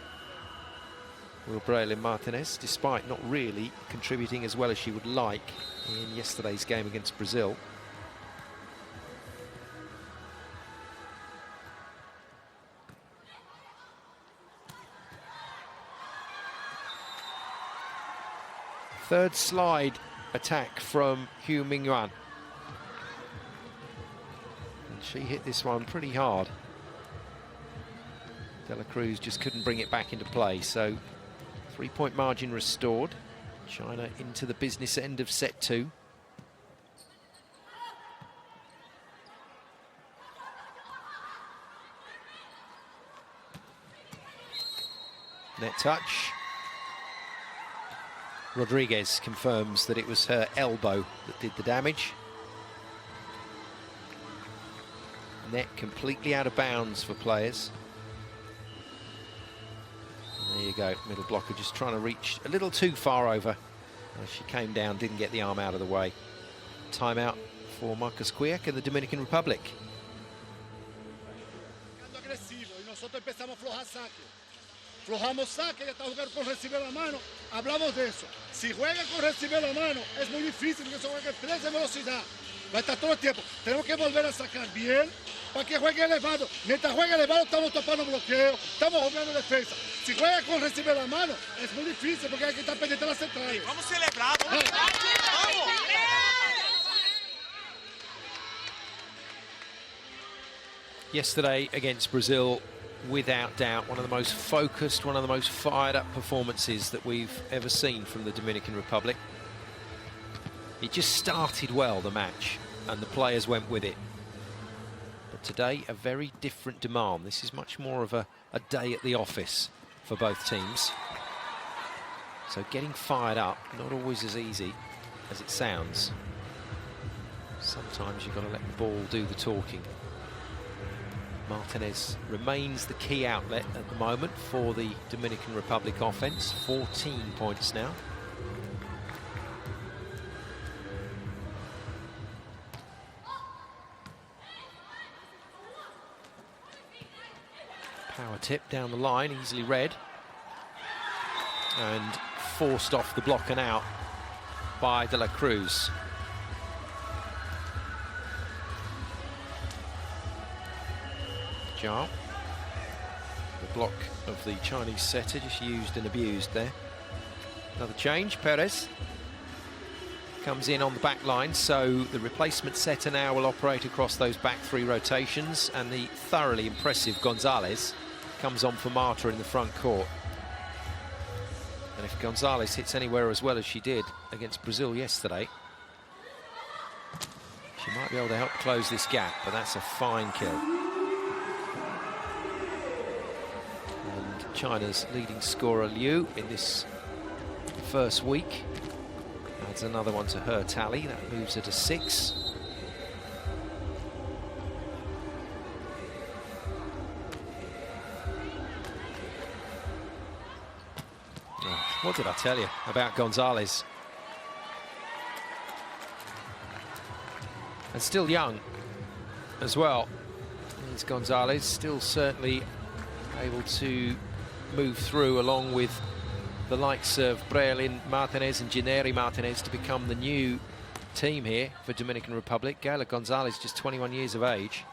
Will Braylin Martinez, despite not really contributing as well as she would like in yesterday's game against Brazil. Third slide attack from Hu Mingyuan. And she hit this one pretty hard. De La Cruz just couldn't bring it back into play, so 3-point margin restored. China into the business end of set 2. Net touch. Rodriguez confirms that it was her elbow that did the damage. Net completely out of bounds for players. And there you go, middle blocker just trying to reach a little too far over. As she came down, didn't get the arm out of the way. Timeout for Marcus Quiac in the Dominican Republic. Flojamos saque, ella está jugando con recibir la mano. Hablamos de eso. Si juega con recibir la mano, es muy difícil que se juegue 3 de velocidad. Va a estar todo el tiempo. Tenemos que volver a sacar bien para que juegue elevado. Mientras juegue elevado, estamos tapando bloqueo, estamos jugando defensa. Si juega con recibir la mano, es muy difícil porque hay que estar pendiente de la central. Vamos a celebrar, vamos. Yesterday against Brazil, without doubt, one of the most focused, one of the most fired up performances that we've ever seen from the Dominican Republic. It just started well, the match, and the players went with it. But today, a very different demand. This is much more of a day at the office for both teams. So getting fired up, not always as easy as it sounds. Sometimes you've got to let the ball do the talking. Martinez remains the key outlet at the moment for the Dominican Republic offense. 14 points now. Power tip down the line, easily read. And forced off the block and out by De La Cruz. Zhao. The block of the Chinese setter just used and abused there. Another change, Perez comes in on the back line, so the replacement setter now will operate across those back 3 rotations, and the thoroughly impressive Gonzalez comes on for Marta in the front court. And if Gonzalez hits anywhere as well as she did against Brazil yesterday, she might be able to help close this gap, but that's a fine kill. China's leading scorer Liu in this first week adds another one to her tally. That moves her to 6. Oh, what did I tell you about Gonzalez? And still young as well. It's Gonzalez, still certainly able to move through along with the likes of Breilin Martinez and Gineri Martinez to become the new team here for Dominican Republic. Gayla Gonzalez, just 21 years of age.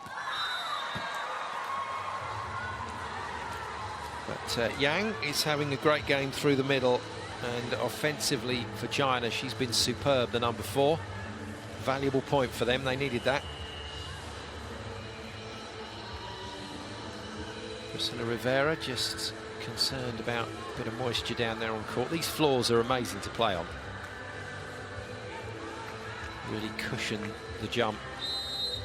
But Yang is having a great game through the middle, and offensively for China, she's been superb, the number 4. Valuable point for them, they needed that. Priscilla Rivera just concerned about a bit of moisture down there on court. These floors are amazing to play on. Really cushion the jump.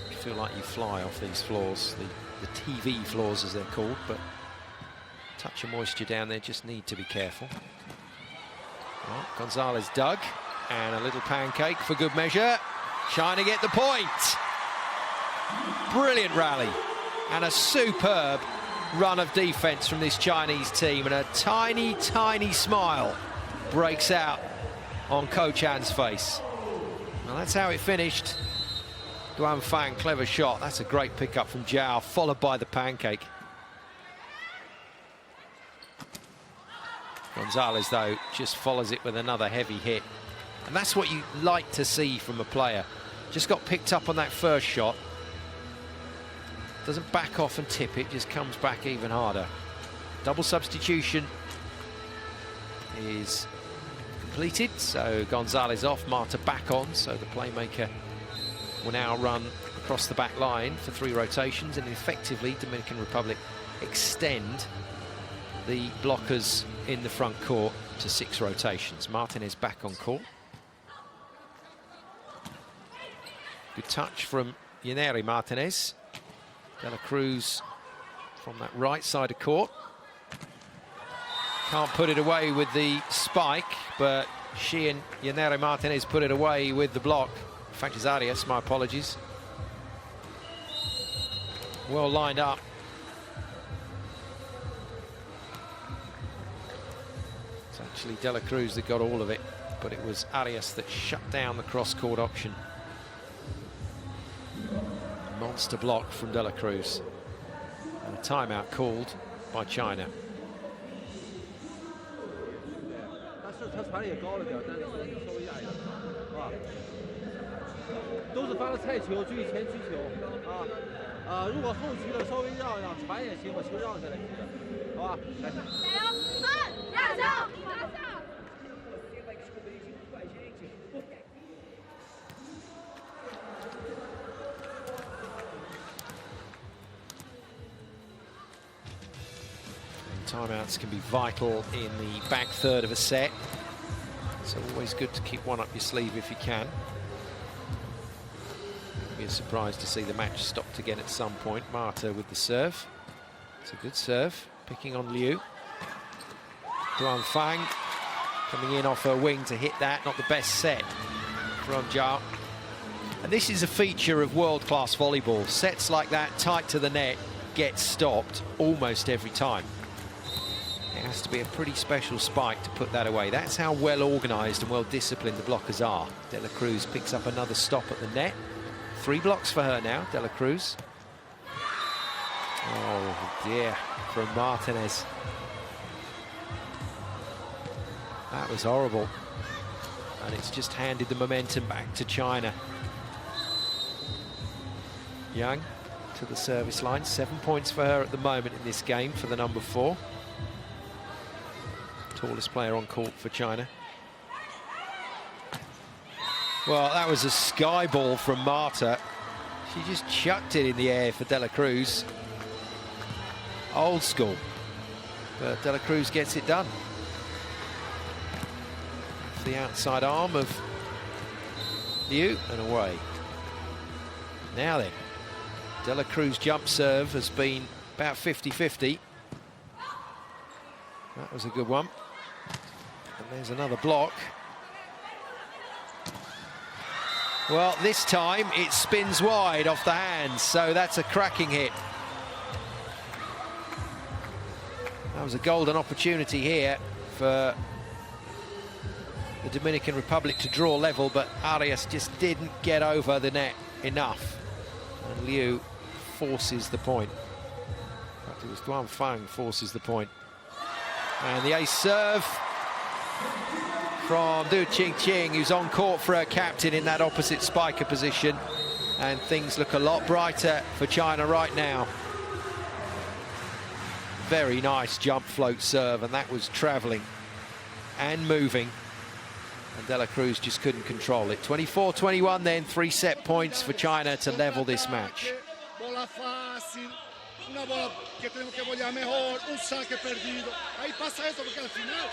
You feel like you fly off these floors, the TV floors as they're called, but touch of moisture down there, just need to be careful. Well, Gonzalez dug, and a little pancake for good measure. China get the point. Brilliant rally, and a superb run of defense from this Chinese team, and a tiny, tiny smile breaks out on Coach An's face. Well, that's how it finished. Duan Fang, clever shot. That's a great pickup from Zhao, followed by the pancake. Gonzalez, though, just follows it with another heavy hit. And that's what you like to see from a player. Just got picked up on that first shot. Doesn't back off and tip it, just comes back even harder. Double substitution is completed, so Gonzalez off, Marta back on, so the playmaker will now run across the back line for 3 rotations, and effectively Dominican Republic extend the blockers in the front court to 6 rotations. Martinez back on court. Good touch from Yaneri Martinez. De La Cruz from that right side of court. Can't put it away with the spike, but she and Yaneri Martinez put it away with the block. In fact, it's Arias, my apologies. Well lined up. It's actually De La Cruz that got all of it, but it was Arias that shut down the cross-court option. Monster block from De La Cruz. And a timeout called by China. 他传也高了点，但是稍微压一点，是吧？都是发的菜球，注意前曲球啊！如果后曲的稍微让传也行，把球让下来，好吧？来，加油！让球！ Timeouts can be vital in the back third of a set. It's always good to keep one up your sleeve if you can. It'd be a surprise to see the match stopped again at some point. Marta with the serve. It's a good serve, picking on Liu. Duan Fang coming in off her wing to hit that. Not the best set from Zhao. And this is a feature of world-class volleyball. Sets like that, tight to the net, get stopped almost every time. It has to be a pretty special spike to put that away. That's how well organised and well disciplined the blockers are. De La Cruz picks up another stop at the net. 3 blocks for her now, De La Cruz. Oh dear, from Martinez. That was horrible. And it's just handed the momentum back to China. Yang to the service line. 7 points for her at the moment in this game for the number 4. Tallest player on court for China. Well, that was a sky ball from Marta. She just chucked it in the air for De La Cruz. Old school. But De La Cruz gets it done. The outside arm of Liu and away. Now then, De La Cruz jump serve has been about 50-50. That was a good one. And there's another block. Well, this time it spins wide off the hands, so that's a cracking hit. That was a golden opportunity here for the Dominican Republic to draw level, but Arias just didn't get over the net enough. And Liu forces the point. In fact, it was Duan Fang forces the point. And the ace serve from Du Qingqing, who's on court for her captain in that opposite spiker position. And things look a lot brighter for China right now. Very nice jump float serve, and that was travelling and moving. And De La Cruz just couldn't control it. 24-21 then, 3 set points for China to level this match. Bola fácil, una bola que tenemos que volear mejor, un saque perdido. Ahí pasa eso porque al final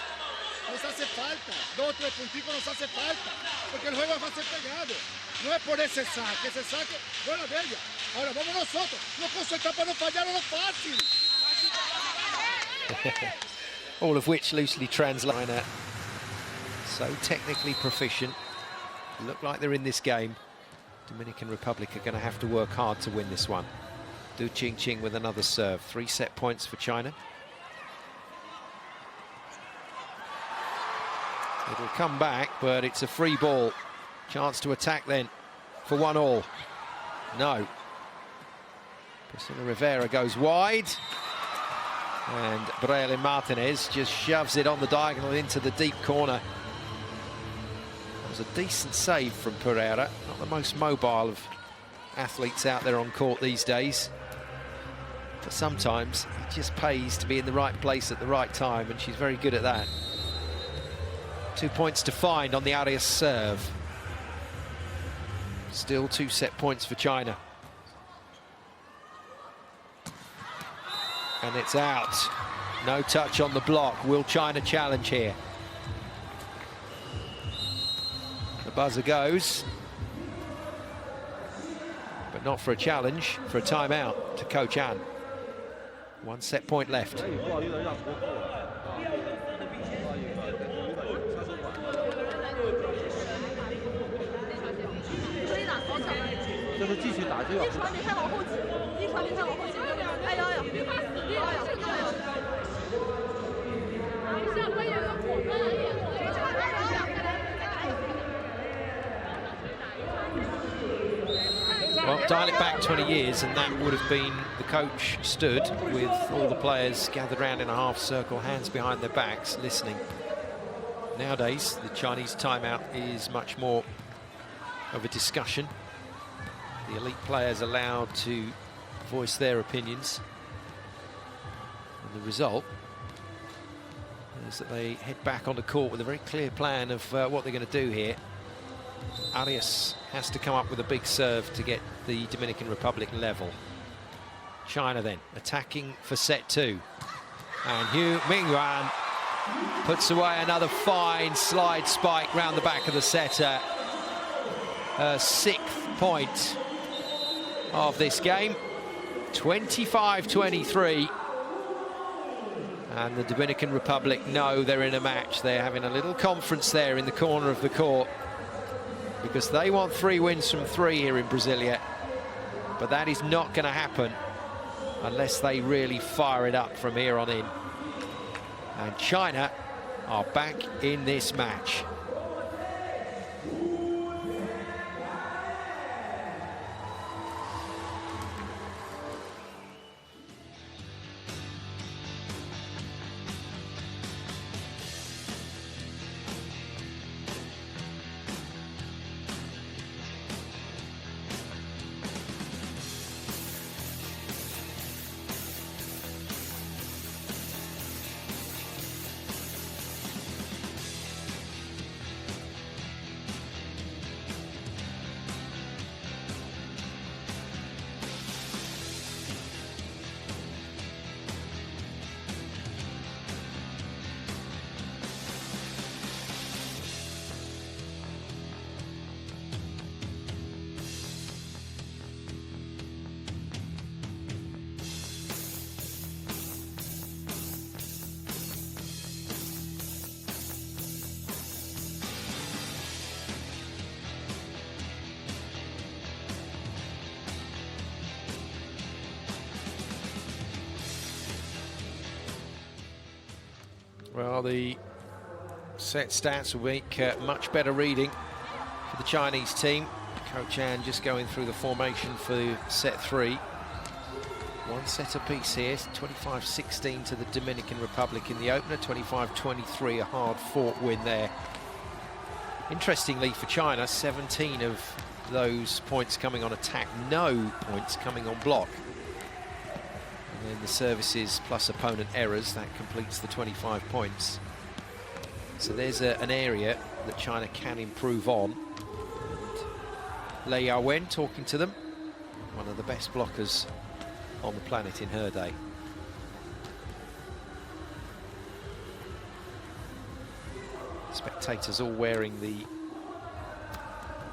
nos hace falta. 2 o 3 punticos nos hace falta. Porque el juego va a ser pegado. No es por ese saque fuera de ella. Ahora vamos nosotros, no concentrar para no fallar a lo fácil. All of which loosely translate. So technically proficient. Look like they're in this game. Dominican Republic are going to have to work hard to win this one. Du Qingqing with another serve. 3 set points for China. It'll come back, but it's a free ball. Chance to attack then for 1-all. No. Priscilla Rivera goes wide. And Braille Martinez just shoves it on the diagonal into the deep corner. That was a decent save from Pereira. Not the most mobile of athletes out there on court these days. But sometimes it just pays to be in the right place at the right time, and she's very good at that. 2 points to find on the Arias serve. Still 2 set points for China. And it's out. No touch on the block. Will China challenge here? The buzzer goes. But not for a challenge, for a timeout to Coach An. 1 set point left. Well, dial it back 20 years and that would have been the coach stood with all the players gathered around in a half circle, hands behind their backs, listening. Nowadays, the Chinese timeout is much more of a discussion. The elite players allowed to voice their opinions. And the result is that they head back on the court with a very clear plan of what they're going to do here. Arias has to come up with a big serve to get the Dominican Republic level. China then attacking for set 2. And Hu Mingyuan puts away another fine slide spike round the back of the setter. 6th point of this game. 25-23. And the Dominican Republic know they're in a match. They're having a little conference there in the corner of the court, because they want 3 wins from 3 here in Brasilia. But that is not going to happen unless they really fire it up from here on in. And China are back in this match. Well, the set stats will make much better reading for the Chinese team. Coach An just going through the formation for set 3. 1 set apiece here, 25-16 to the Dominican Republic in the opener, 25-23, a hard-fought win there. Interestingly for China, 17 of those points coming on attack, no points coming on block. And then the services plus opponent errors, that completes the 25 points. So there's an area that China can improve on. Lei Yawen talking to them, one of the best blockers on the planet in her day. Spectators all wearing the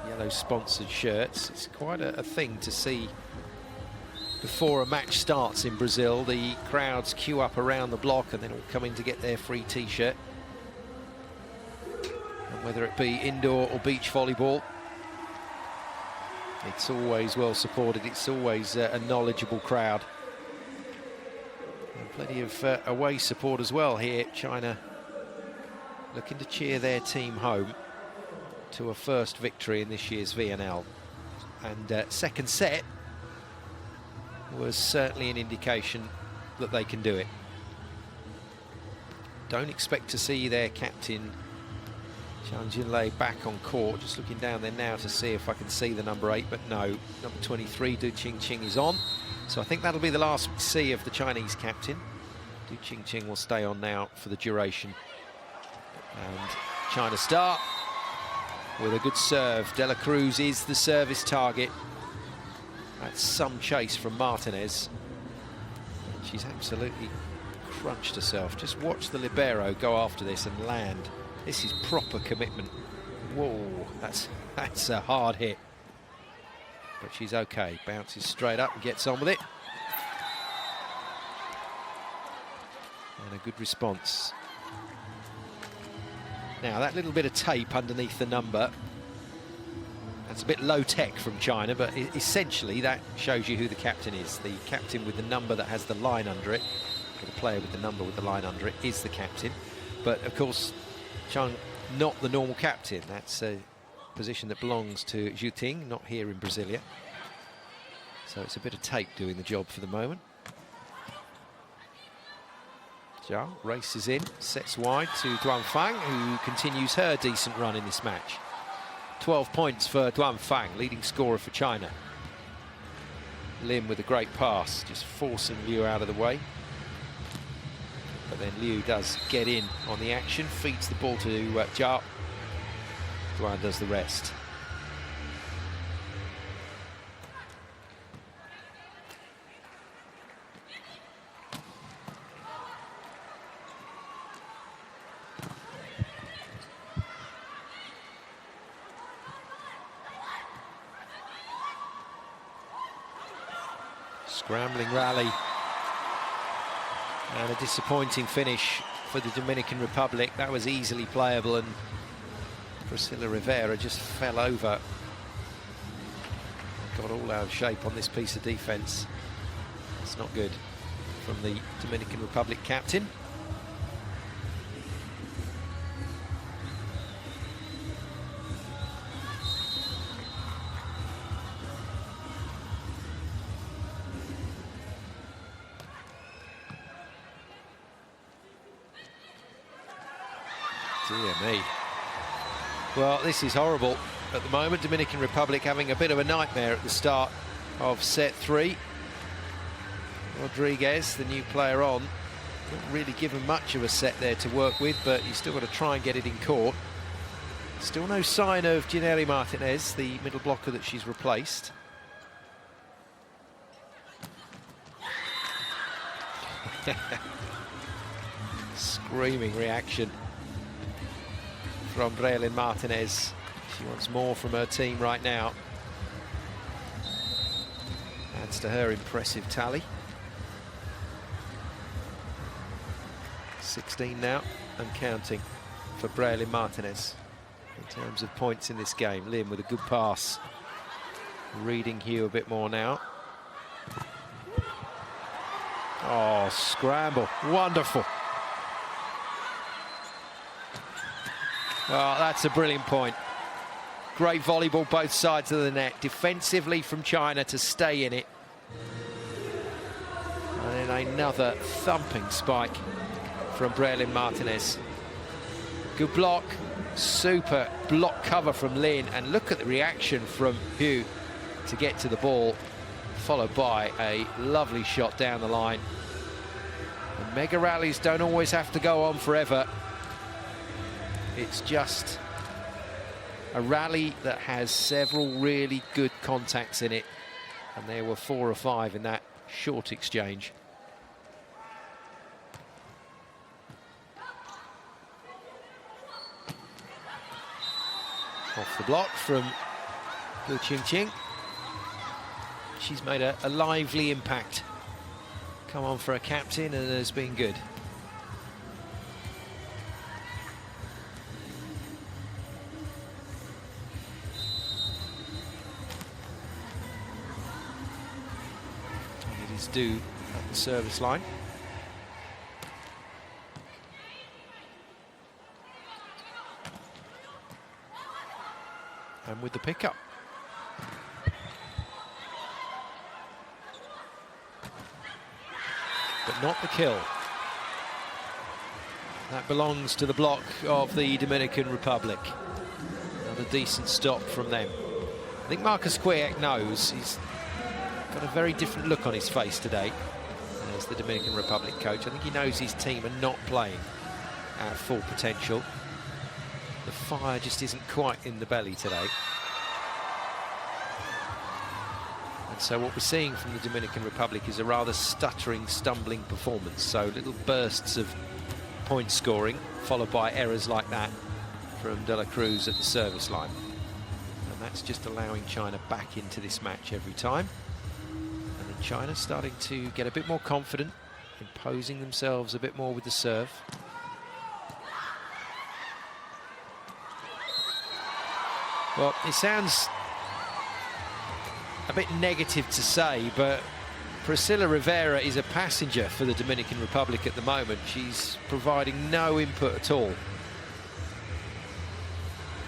yellow sponsored shirts. It's quite a thing to see before a match starts in Brazil. The crowds queue up around the block and then all come in to get their free t-shirt. And whether it be indoor or beach volleyball, it's always well supported. It's always a knowledgeable crowd. And plenty of away support as well here. China looking to cheer their team home to a first victory in this year's VNL. And second set was certainly an indication that they can do it. Don't expect to see their captain Zhang Jinlei back on court. Just looking down there now to see if I can see the number 8, but no, number 23 Du Qingqing is on, so I think that'll be the last we see of the Chinese captain. Du Qingqing will stay on now for the duration. And China start with a good serve. De La Cruz is the service target. That's some chase from Martinez. She's absolutely crunched herself. Just watch the libero go after this and land. This is proper commitment. Whoa, that's a hard hit. But she's okay. Bounces straight up and gets on with it. And a good response. Now, that little bit of tape underneath the number, that's a bit low-tech from China, but essentially that shows you who the captain is. The captain with the number that has the line under it, or the player with the number with the line under it, is the captain. But, of course, Chang, not the normal captain. That's a position that belongs to Zhu Ting, not here in Brasilia. So it's a bit of tape doing the job for the moment. Zhao races in, sets wide to Duan Fang, who continues her decent run in this match. 12 points for Duan Fang, leading scorer for China. Lim with a great pass, just forcing Liu out of the way. But then Liu does get in on the action, feeds the ball to Zhao. Duan does the rest. Scrambling rally and a disappointing finish for the Dominican Republic. That was easily playable, and Priscilla Rivera just fell over. Got all out of shape on this piece of defense. It's not good from the Dominican Republic captain. Dear me. Well, this is horrible at the moment. Dominican Republic having a bit of a nightmare at the start of set 3. Rodriguez, the new player on, not really given much of a set there to work with, but you've still got to try and get it in court. Still no sign of Ginelli Martinez, the middle blocker that she's replaced. Screaming reaction from Breilin Martinez. She wants more from her team right now. Adds to her impressive tally. 16 now and counting for Breilin Martinez in terms of points in this game. Lim with a good pass. Reading Hugh a bit more now. Oh, scramble. Wonderful. Oh, that's a brilliant point. Great volleyball both sides of the net. Defensively from China to stay in it. And then another thumping spike from Breilin Martinez. Good block. Super block cover from Lin. And look at the reaction from Hu to get to the ball, followed by a lovely shot down the line. And mega rallies don't always have to go on forever. It's just a rally that has several really good contacts in it, and there were 4 or 5 in that short exchange. Off the block from Gu Qingqing. She's made a lively impact. Come on for a captain, and has been good. Do at the service line. And with the pickup. But not the kill. That belongs to the block of the Dominican Republic. Another decent stop from them. I think Marcus Quiek knows he's got a very different look on his face today as the Dominican Republic coach. I think he knows his team are not playing at full potential. The fire just isn't quite in the belly today. And So what we're seeing from the Dominican Republic is a rather stuttering, stumbling performance. So little bursts of point scoring, followed by errors like that from De La Cruz at the service line. And that's just allowing China back into this match every time. And then China starting to get a bit more confident, imposing themselves a bit more with the serve. Well, it sounds a bit negative to say, but Priscilla Rivera is a passenger for the Dominican Republic at the moment. She's providing no input at all.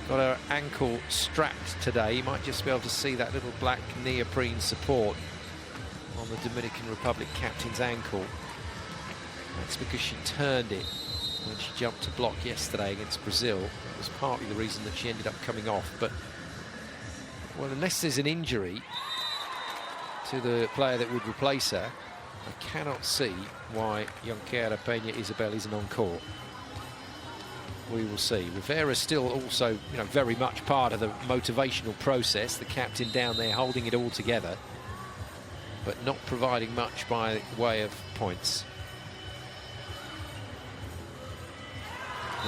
Got her ankle strapped today. You might just be able to see that little black neoprene support on the Dominican Republic captain's ankle. That's because she turned it when she jumped to block yesterday against Brazil. That was partly the reason that she ended up coming off. But, well, unless there's an injury to the player that would replace her, I cannot see why Junqueira Peña Isabel isn't on court. We will see. Rivera's still also, you know, very much part of the motivational process. The captain down there holding it all together, but not providing much by way of points.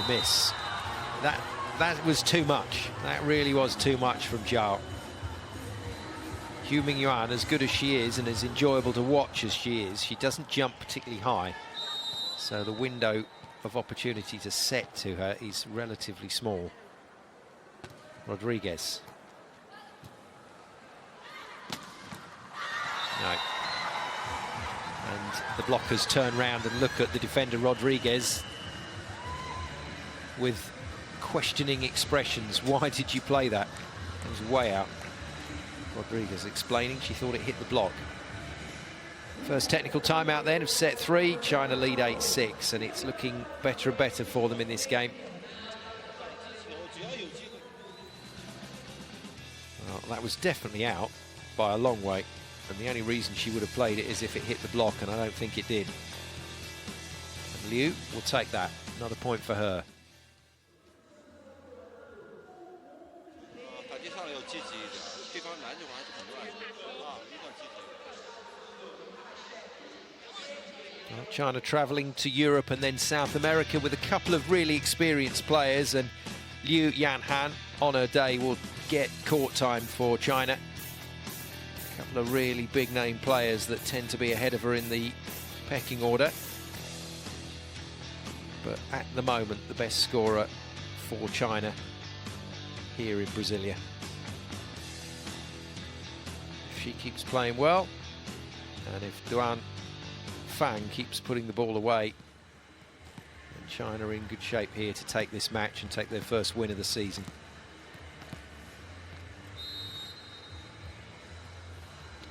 The miss. That was too much. That really was too much from Zhao. Hu Mingyuan, as good as she is and as enjoyable to watch as she is, she doesn't jump particularly high. So the window of opportunity to set to her is relatively small. Rodriguez. No. And the blockers turn round and look at the defender Rodriguez with questioning expressions. Why did you play that? It was way out. Rodriguez explaining she thought it hit the block. First technical timeout then of set 3. China lead 8-6, and it's looking better and better for them in this game. Well, that was definitely out by a long way, and the only reason she would have played it is if it hit the block, and I don't think it did. And Liu will take that. Another point for her. Well, China travelling to Europe and then South America with a couple of really experienced players, and Liu Yanhan on her day will get court time for China. A couple of really big name players that tend to be ahead of her in the pecking order. But at the moment, the best scorer for China here in Brasilia. If she keeps playing well, and if Duan Fang keeps putting the ball away, and China are in good shape here to take this match and take their first win of the season.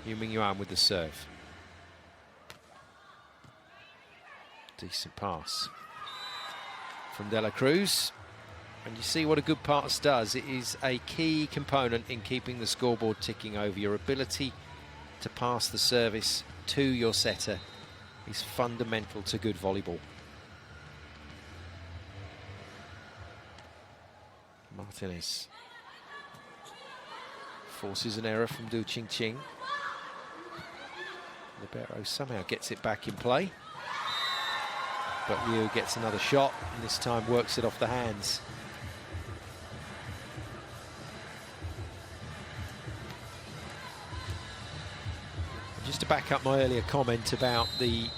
Hu Mingyuan with the serve. Decent pass from De La Cruz. And you see what a good pass does. It is a key component in keeping the scoreboard ticking over. Your ability to pass the service to your setter is fundamental to good volleyball. Martinez forces an error from Du Qingqing. Libero somehow gets it back in play, but Liu gets another shot, and this time works it off the hands. Just to back up my earlier comment about the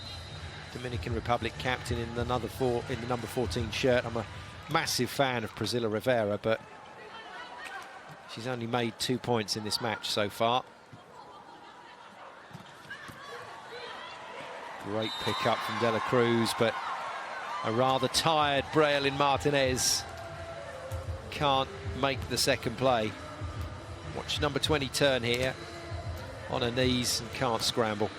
Dominican Republic captain in the number 14 shirt, I'm a massive fan of Priscilla Rivera, but she's only made 2 points in this match so far. Great pick up from De La Cruz, but a rather tired Braille Martinez can't make the second play. Watch number 20 turn here on her knees and can't scramble.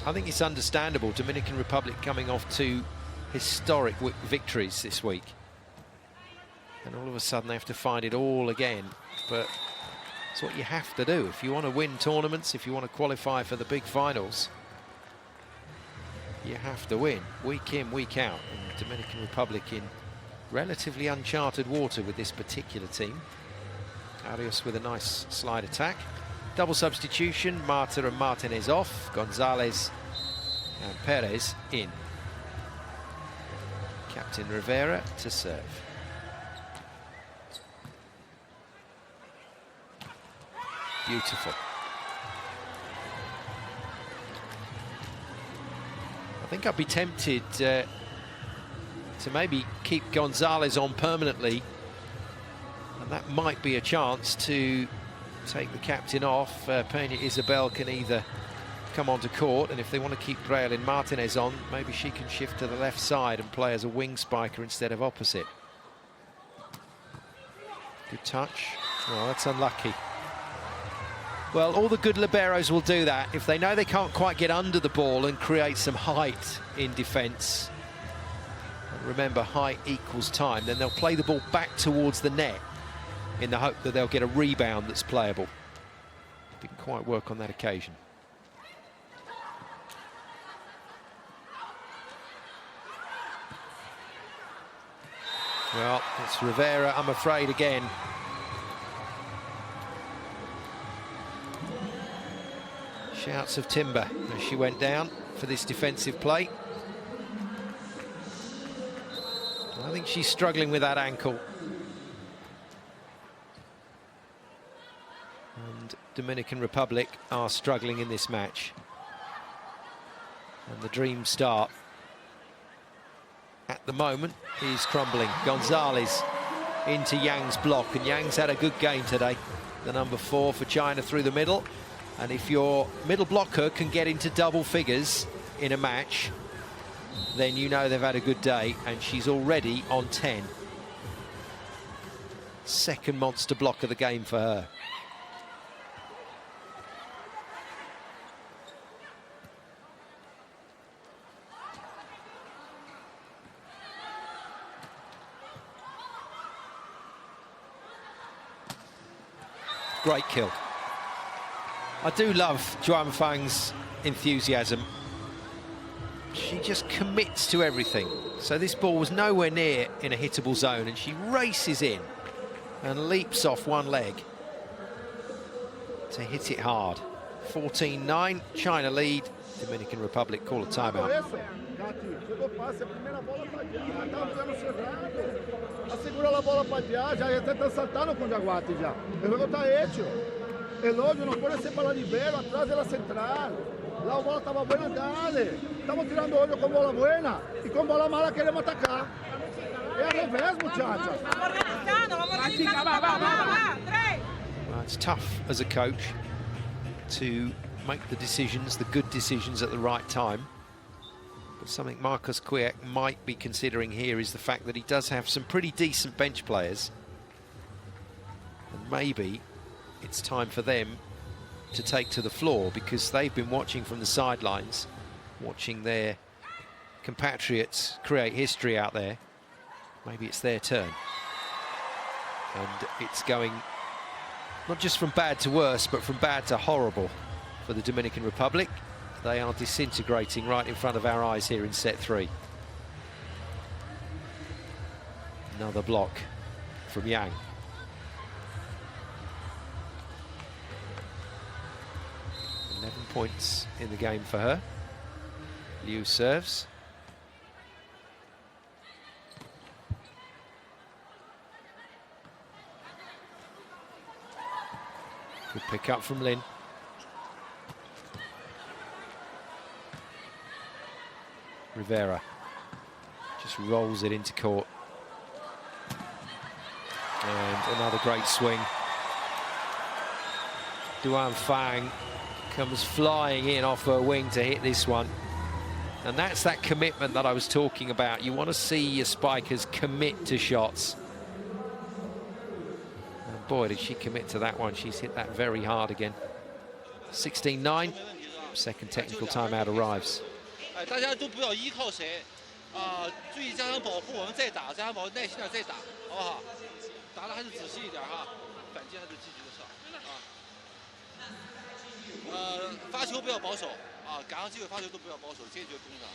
I think it's understandable. Dominican Republic coming off 2 historic victories this week, and all of a sudden they have to find it all again. But it's what you have to do if you want to win tournaments, if you want to qualify for the big finals. You have to win week in, week out, and Dominican Republic in relatively uncharted water with this particular team. Arias with a nice slide attack. Double substitution, Marta and Martinez off, Gonzalez and Perez in. Captain Rivera to serve. Beautiful. I think I'd be tempted to maybe keep Gonzalez on permanently, and that might be a chance to take the captain off. Peña Isabel can either come onto court, and if they want to keep Braille and Martinez on, maybe she can shift to the left side and play as a wing spiker instead of opposite. Good touch. Oh, that's unlucky. Well, all the good liberos will do that. If they know they can't quite get under the ball and create some height in defence, and remember, height equals time, then they'll play the ball back towards the net in the hope that they'll get a rebound that's playable. Didn't quite work on that occasion. Well, it's Rivera, I'm afraid, again. Shouts of timber as she went down for this defensive play. I think she's struggling with that ankle. And Dominican Republic are struggling in this match. And the dream start at the moment is crumbling. Gonzalez into Yang's block, and Yang's had a good game today. The number 4 for China through the middle. And if your middle blocker can get into double figures in a match, then you know they've had a good day, and she's already on 10. Second monster block of the game for her. Great kill. I do love Juan Fang's enthusiasm. She just commits to everything. So this ball was nowhere near in a hittable zone, and she races in and leaps off one leg to hit it hard. 14-9, China lead. Dominican Republic call a timeout. Segura a bola para allá, já está saltando com o Jaguate já. O jogo está hecho. Elogio não pode ser para a libero, atrás da central. Lá a bola estava buena, dale. Estamos tirando olho com bola buena e com bola mala queremos atacar. É ao revés, muchachas. Well, it's tough as a coach to make the decisions, the good decisions at the right time. But something Marcus Kwiak might be considering here is the fact that he does have some pretty decent bench players. And maybe it's time for them to take to the floor, because they've been watching from the sidelines, watching their compatriots create history out there. Maybe it's their turn. And it's going not just from bad to worse, but from bad to horrible for the Dominican Republic. They are disintegrating right in front of our eyes here in set 3. Another block from Yang. Points in the game for her. Liu serves. Good pick up from Lin. Rivera just rolls it into court. And another great swing. Duan Fang comes flying in off her wing to hit this one. And that's that commitment that I was talking about. You want to see your spikers commit to shots. And boy, did she commit to that one. She's hit that very hard again. 16-9, second technical timeout arrives. 大家都不要依靠谁注意加强保护，我们再打，加强保护，耐心点再打，好不好？打的还是仔细一点哈，反击还是积极的上发球不要保守赶上机会发球都不要保守，坚决攻上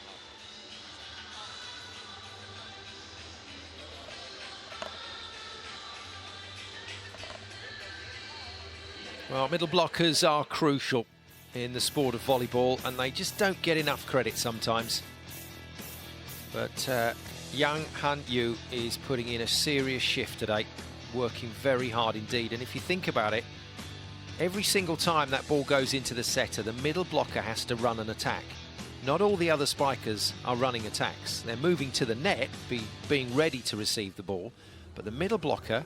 Well, middle blockers are crucial in the sport of volleyball, and they just don't get enough credit sometimes. But young Han Yu is putting in a serious shift today, working very hard indeed. And if you think about it, every single time that ball goes into the setter, the middle blocker has to run an attack. Not all the other spikers are running attacks. They're moving to the net, being ready to receive the ball. But the middle blocker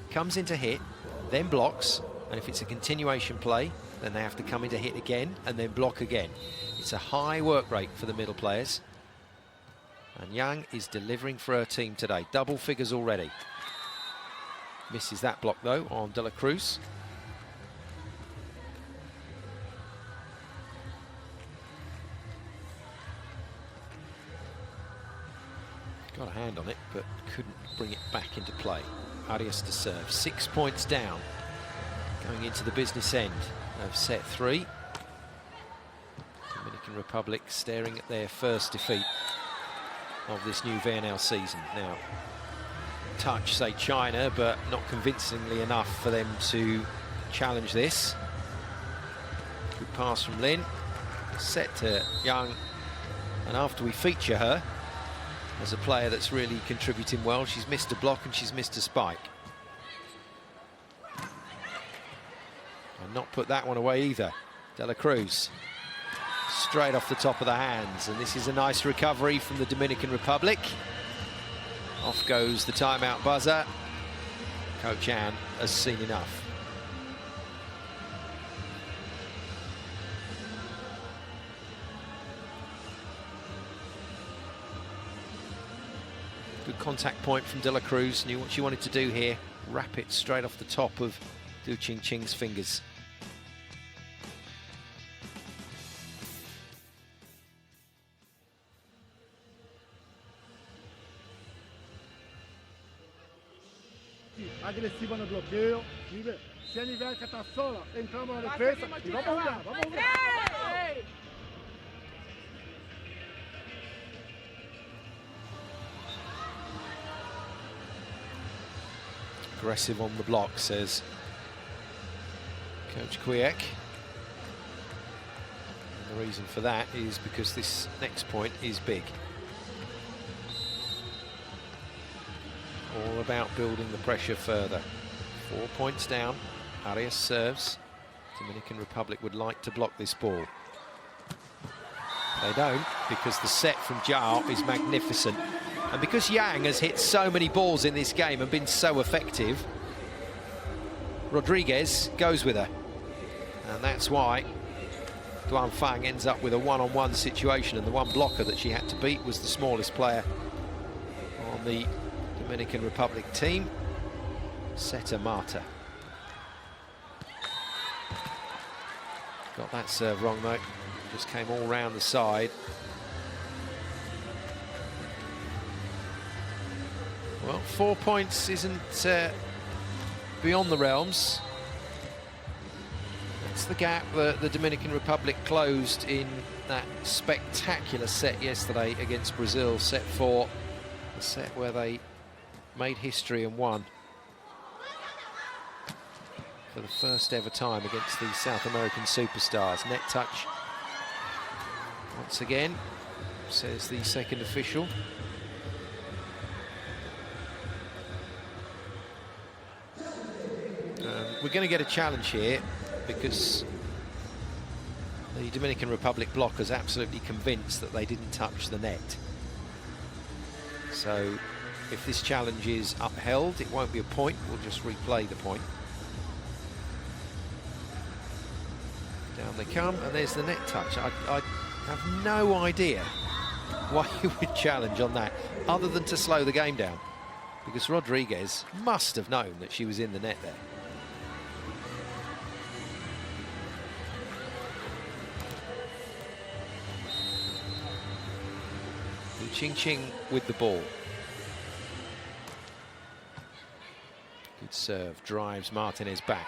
comes into hit, then blocks. And if it's a continuation play, then they have to come into hit again and then block again. It's a high work rate for the middle players. And Yang is delivering for her team today. Double figures already. Misses that block though on De La Cruz. Got a hand on it, but couldn't bring it back into play. Arias to serve. 6 points down. Going into the business end of set 3. Dominican Republic staring at their first defeat of this new VNL season. Now, touch, say China, but not convincingly enough for them to challenge this. Good pass from Lin. Set to Yang. And after we feature her as a player that's really contributing well, she's missed a block and she's missed a spike. And not put that one away either. De La Cruz. Straight off the top of the hands. And this is a nice recovery from the Dominican Republic. Off goes the timeout buzzer. Coach Ann has seen enough. Good contact point from De La Cruz. Knew what she wanted to do here. Wrap it straight off the top of Du Ching Ching's fingers. Agressiva no bloqueio. Se a Nivelka tá sola, entramos na defesa e vamos jogar, vamos jogar. Aggressive on the block, says Coach Kwiek. And the reason for that is because this next point is big. All about building the pressure further. 4 points down. Arias serves. Dominican Republic would like to block this ball. They don't, because the set from Zhao is magnificent. And because Yang has hit so many balls in this game and been so effective, Rodriguez goes with her. And that's why Duan Fang ends up with a one-on-one situation, and the one blocker that she had to beat was the smallest player on the Dominican Republic team, Seta Marta. Got that serve wrong though, just came all round the side. Well, 4 points isn't beyond the realms. That's the gap that the Dominican Republic closed in that spectacular set yesterday against Brazil, set 4, a set where they made history and won for the first ever time against the South American superstars. Net touch once again, says the second official. We're going to get a challenge here because the Dominican Republic blocker is absolutely convinced that they didn't touch the net. So if this challenge is upheld, it won't be a point. We'll just replay the point. Down they come, and there's the net touch. I have no idea why you would challenge on that, other than to slow the game down, because Rodriguez must have known that she was in the net there. Ching Ching with the ball. Good serve, drives Martinez back.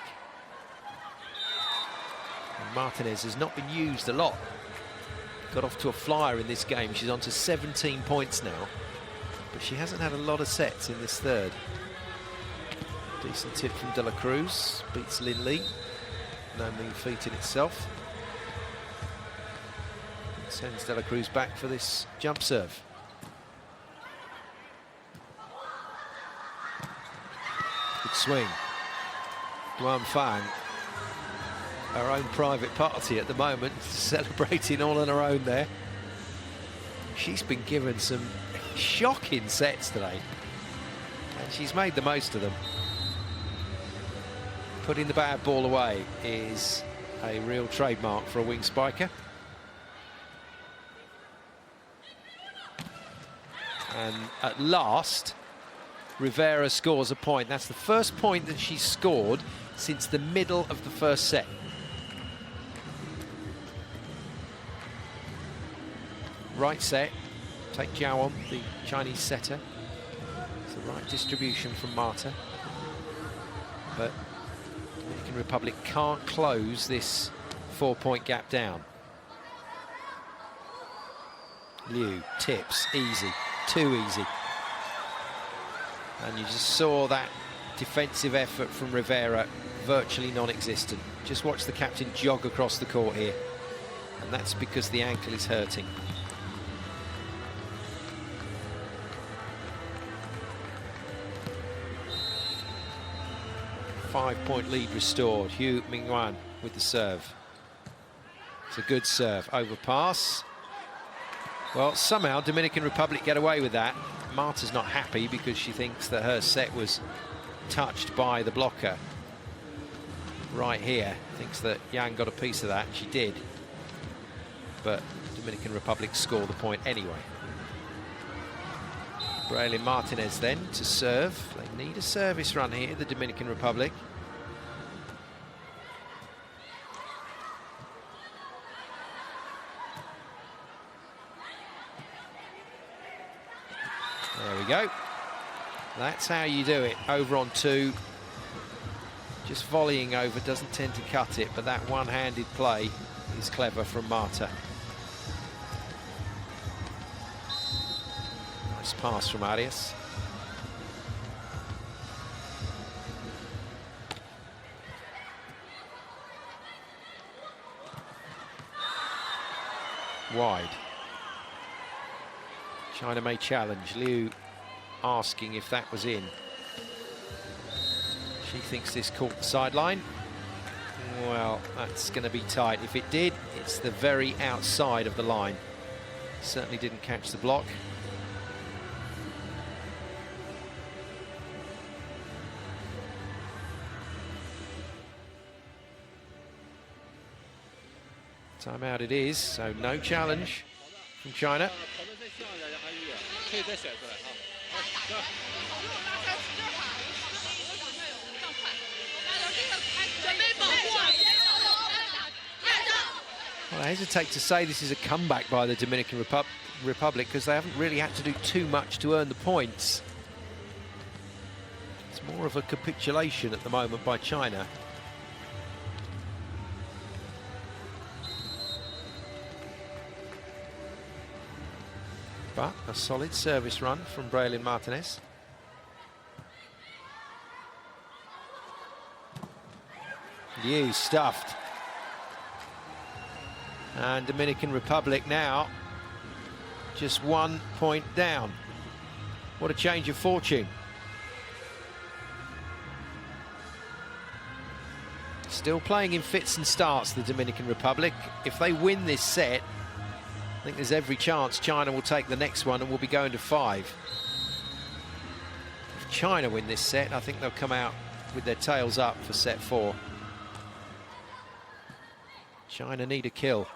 And Martinez has not been used a lot. Got off to a flyer in this game. She's on to 17 points now, but she hasn't had a lot of sets in this third. Decent tip from De La Cruz, beats Lin Li. no mean feat in itself. It sends De La Cruz back for this jump serve. Good swing. Duan Fang, her own private party at the moment, celebrating all on her own there. She's been given some shocking sets today, and she's made the most of them. Putting the bad ball away is a real trademark for a wing spiker. And at last, Rivera scores a point. That's the first point that she's scored since the middle of the first set. Right set, take Zhao on, the Chinese setter. It's the right distribution from Marta. But Dominican Republic can't close this 4-point gap down. Liu tips, easy, too easy. And you just saw that defensive effort from Rivera virtually non-existent. Just watch the captain jog across the court here. And that's because the ankle is hurting. Five-point lead restored. Hu Mingyuan with the serve. It's a good serve. Overpass. Well, somehow Dominican Republic get away with that. Marta's not happy because she thinks that her set was touched by the blocker right here. Thinks that Yang got a piece of that, and she did. But Dominican Republic score the point anyway. Braylon Martinez then to serve. They need a service run here, the Dominican Republic. There we go. That's how you do it. Over on two. Just volleying over doesn't tend to cut it, but that one-handed play is clever from Marta. Nice pass from Arias. Wide. China may challenge. Liu asking if that was in. She thinks this caught the sideline. Well, that's going to be tight. If it did, it's the very outside of the line. Certainly didn't catch the block. Timeout it is, so no challenge from China. Well, I hesitate to say this is a comeback by the Dominican Republic because they haven't really had to do too much to earn the points. It's more of a capitulation at the moment by China. But a solid service run from Braylon Martinez. Liu stuffed. And Dominican Republic now just 1 point down. What a change of fortune. Still playing in fits and starts, the Dominican Republic. If they win this set, I think there's every chance China will take the next one and we'll be going to 5. If China win this set, I think they'll come out with their tails up for set 4. China need a kill.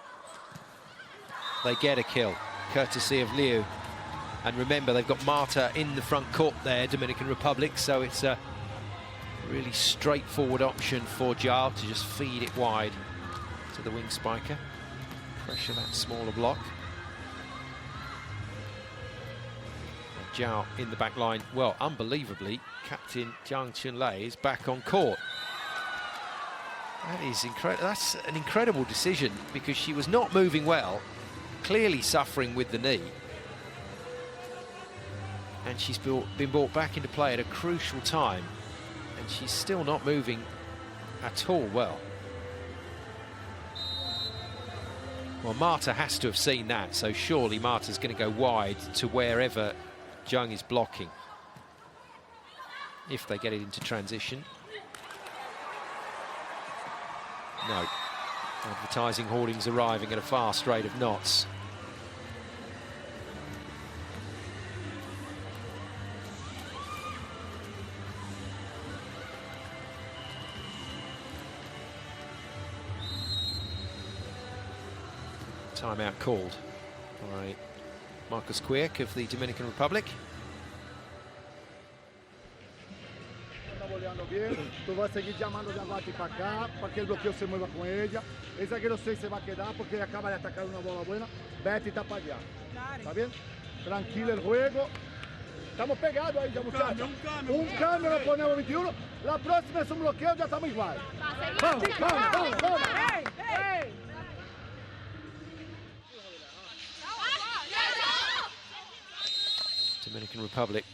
They get a kill, courtesy of Liu. And remember, they've got Marta in the front court there, Dominican Republic, so it's a really straightforward option for Zhao to just feed it wide to the wing spiker. Pressure that smaller block. Zhao in the back line. Well, unbelievably, Captain Jiang Chunlei is back on court. That is incredible. That's an incredible decision because she was not moving well, clearly suffering with the knee. And she's been brought back into play at a crucial time. And she's still not moving at all well. Well, Marta has to have seen that, so surely Marta's going to go wide to wherever Zhang is blocking, if they get it into transition. No. Advertising hoardings arriving at a fast rate of knots. Timeout called by Marcus Quirk of the Dominican Republic. Tu vas seguir llamando de abajo para acá, para que el bloqueo se mueva con ella. El zaguero 6 se va a quedar porque ella acaba de atacar una bola buena. Betty está para allá. ¿Está bien? Tranquilo el juego. Estamos pegados ahí ya, muchachos. Un cambio le ponemos 21. La próxima es un bloqueo, ya estamos igual. Vamos, vamos, vamos, vamos. Dominican Republic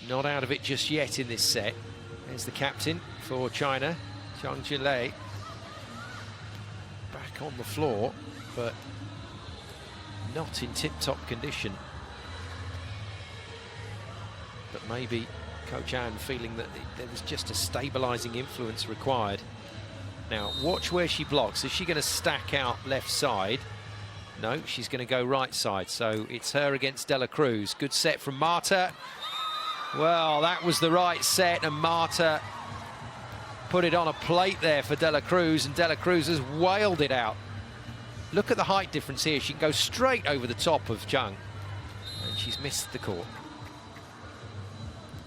not out of it just yet in this set. There's the captain for China, Zhang Jinlei. Back on the floor, but not in tip-top condition. But maybe Coach Anne feeling that there was just a stabilising influence required. Now, watch where she blocks. Is she going to stack out left side? No, she's going to go right side. So it's her against Dela Cruz. Good set from Marta. Well, that was the right set, and Marta put it on a plate there for Dela Cruz, and Dela Cruz has wailed it out. Look at the height difference here. She can go straight over the top of Zhang, and she's missed the court.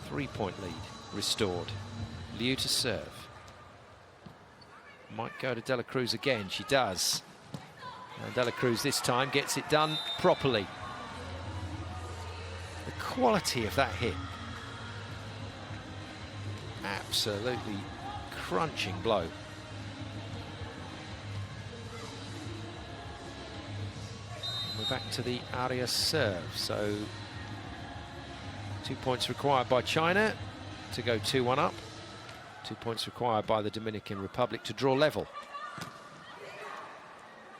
3-point lead restored. Liu to serve. Might go to Dela Cruz again. She does. And Dela Cruz this time gets it done properly. The quality of that hit. Absolutely crunching blow. And we're back to the Arias serve. So 2 points required by China to go 2-1 up. 2 points required by the Dominican Republic to draw level.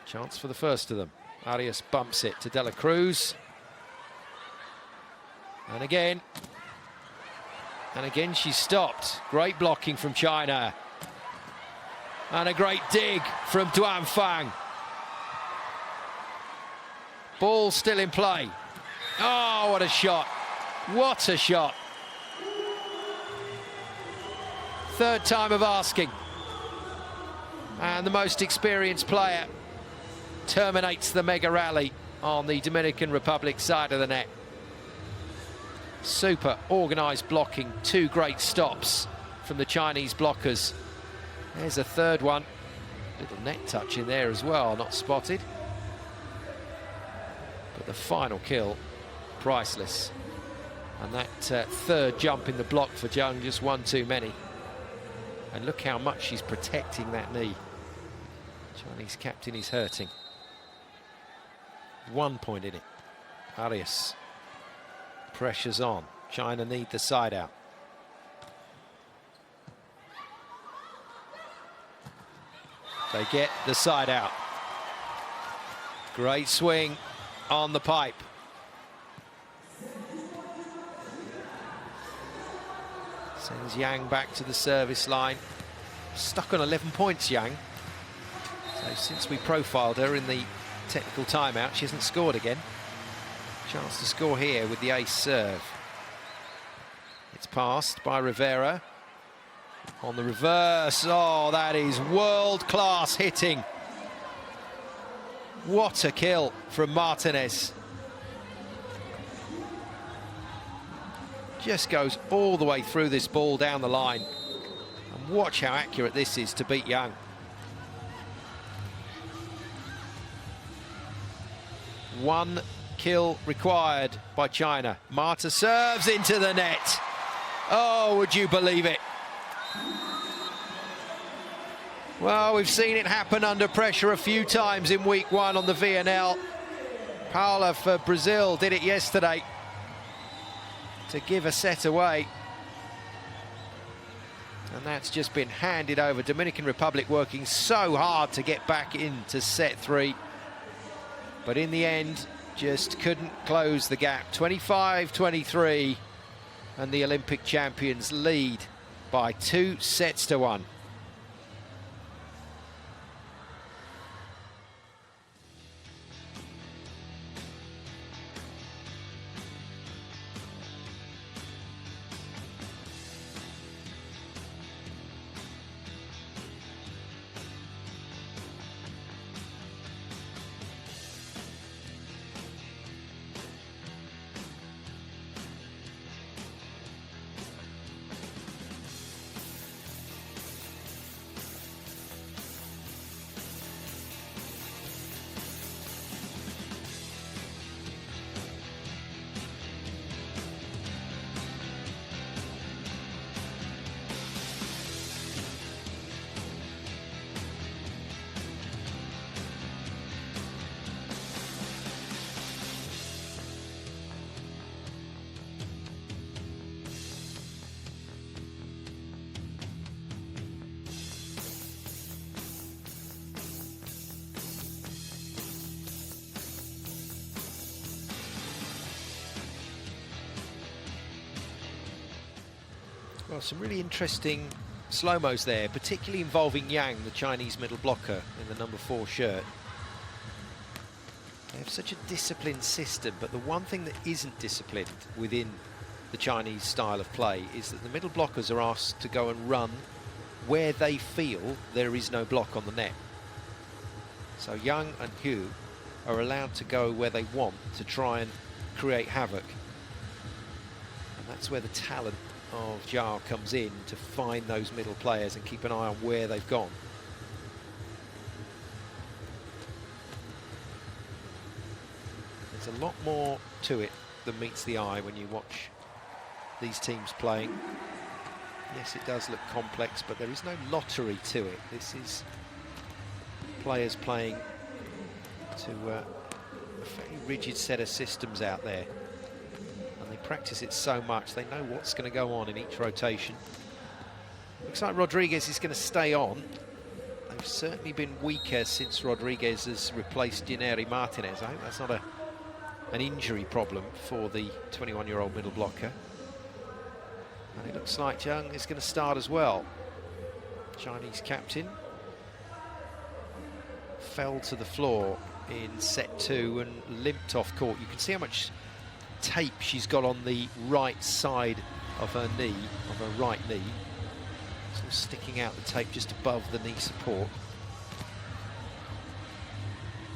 Chance for the first of them. Arias bumps it to Dela Cruz. And again she's stopped. Great blocking from China. And a great dig from Duan Fang. Ball still in play. Oh, what a shot. What a shot. Third time of asking. And the most experienced player terminates the mega rally on the Dominican Republic side of the net. Super organised blocking, 2 great stops from the Chinese blockers. There's a third one. Little net touch in there as well, not spotted. But the final kill, priceless. And that third jump in the block for Zhang, just one too many. And look how much she's protecting that knee. Chinese captain is hurting. 1 point in it. Arias. Pressure's on. China need the side out. They get the side out. Great swing on the pipe. Sends Yang back to the service line. Stuck on 11 points, Yang. So since we profiled her in the technical timeout, she hasn't scored again. Chance to score here with the ace serve. It's passed by Rivera. On the reverse. Oh, that is world-class hitting. What a kill from Martinez. Just goes all the way through this ball down the line. And watch how accurate this is to beat Yang. One kill required by China. Marta serves into the net. Oh, would you believe it? Well, we've seen it happen under pressure a few times in week 1 on the VNL. Paula for Brazil did it yesterday to give a set away. And that's just been handed over. Dominican Republic working so hard to get back into set 3. but in the end, just couldn't close the gap. 25-23, and the Olympic champions lead by 2-1. Well, some really interesting slow-mos there, particularly involving Yang, the Chinese middle blocker in the number 4 shirt. They have such a disciplined system, but the one thing that isn't disciplined within the Chinese style of play is that the middle blockers are asked to go and run where they feel there is no block on the net. So Yang and Hu are allowed to go where they want to try and create havoc. And that's where the talent of Zhao comes in, to find those middle players and keep an eye on where they've gone. There's a lot more to it than meets the eye when you watch these teams playing. Yes, it does look complex, but there is no lottery to it. This is players playing to a fairly rigid set of systems out there. And they practice it so much, they know what's going to go on in each rotation. Looks like Rodriguez is going to stay on. They've certainly been weaker since Rodriguez has replaced Dineri Martinez. I hope that's not an injury problem for the 21-year-old middle blocker. And it looks like Zhang is going to start as well. Chinese captain fell to the floor in set 2 and limped off court. You can see how much tape she's got on the right side of her knee, of her right knee. It's all sticking out, the tape just above the knee support.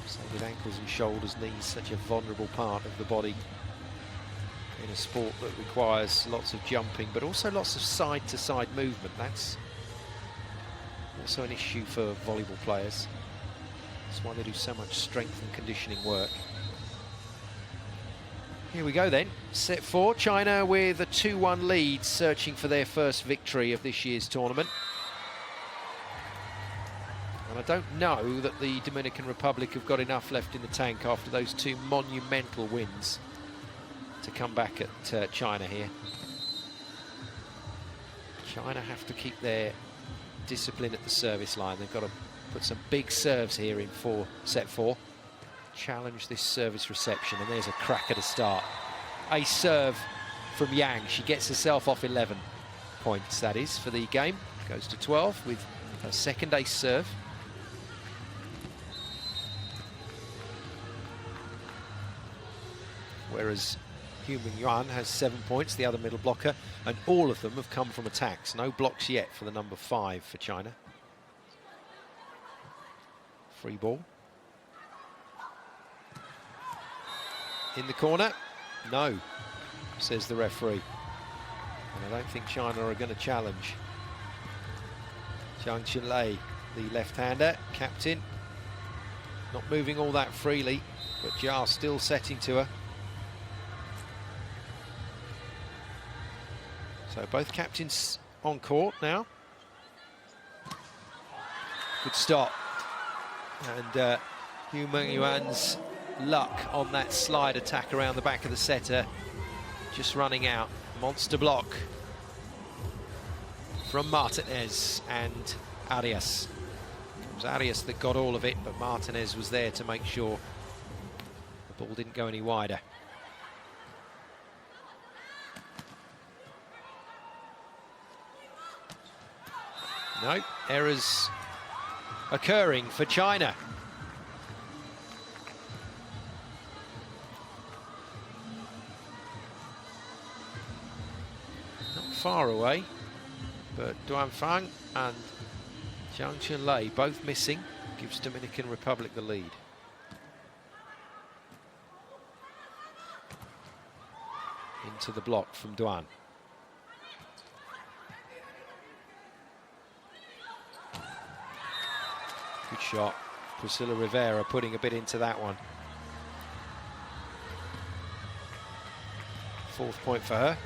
So with ankles and shoulders, knees, such a vulnerable part of the body in a sport that requires lots of jumping, but also lots of side-to-side movement. That's also an issue for volleyball players. That's why they do so much strength and conditioning work. Here we go then, set 4. China with a 2-1 lead, searching for their first victory of this year's tournament. And I don't know that the Dominican Republic have got enough left in the tank after those 2 monumental wins to come back at China here. China have to keep their discipline at the service line. They've got to put some big serves here in set 4. Challenge this service reception, and there's a cracker to start. Ace serve from Yang. She gets herself off 11 points, that is, for the game. Goes to 12 with her second ace serve. Whereas Human Yuan has 7 points, the other middle blocker, and all of them have come from attacks. No blocks yet for the number 5 for China. Free ball. In the corner. No, says the referee. And I don't think China are going to challenge. Zhang Qinlei, the left-hander, captain. Not moving all that freely, but Jia still setting to her. So both captains on court now. Good stop. And Hu Mengyuan's luck on that slide attack around the back of the setter just running out. Monster block from Martinez and Arias. It was Arias that got all of it, but Martinez was there to make sure Ball didn't go any wider. No, errors occurring for China. Not far away, but Duan Fang and Zhang Chunlei both missing, gives Dominican Republic the lead. Into the block from Duan. Good shot. Priscilla Rivera putting a bit into that one. 4th point for her.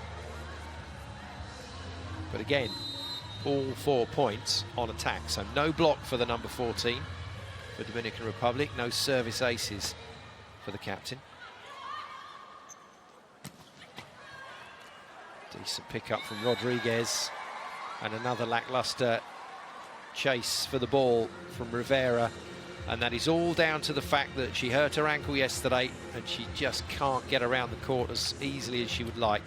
But again, all 4 points on attack. So no block for the number 14 for Dominican Republic. No service aces for the captain. Decent pickup from Rodriguez. And another lackluster chase for the ball from Rivera, and that is all down to the fact that she hurt her ankle yesterday and she just can't get around the court as easily as she would like.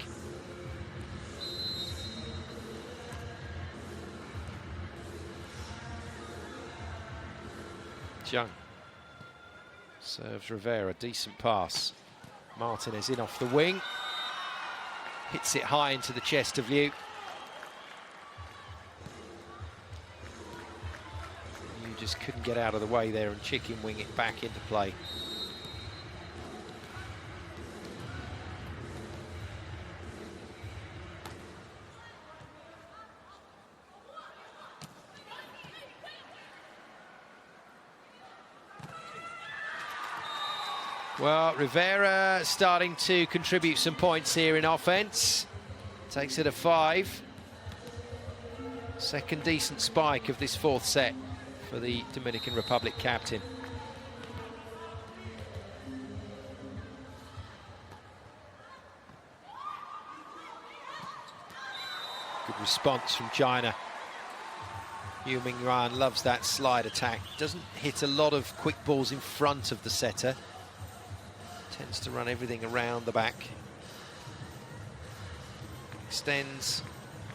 Zhang serves Rivera, decent pass. Martinez in off the wing, hits it high into the chest of Liu. Just couldn't get out of the way there and chicken wing it back into play. Well, Rivera starting to contribute some points here in offense. Takes it a 5. Second decent spike of this 4th set for the Dominican Republic captain. Good response from China. Yu Mingyuan loves that slide attack. Doesn't hit a lot of quick balls in front of the setter. Tends to run everything around the back. Extends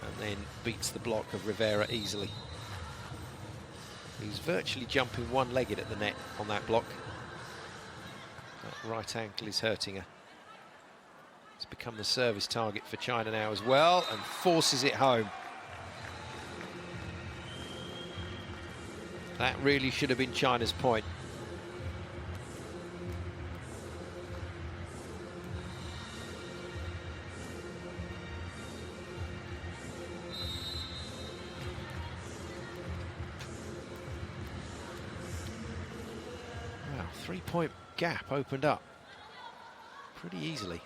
and then beats the block of Rivera easily. He's virtually jumping one-legged at the net on that block. That right ankle is hurting her. It's become the service target for China now as well, and forces it home. That really should have been China's point. Wow, 3-point gap opened up pretty easily.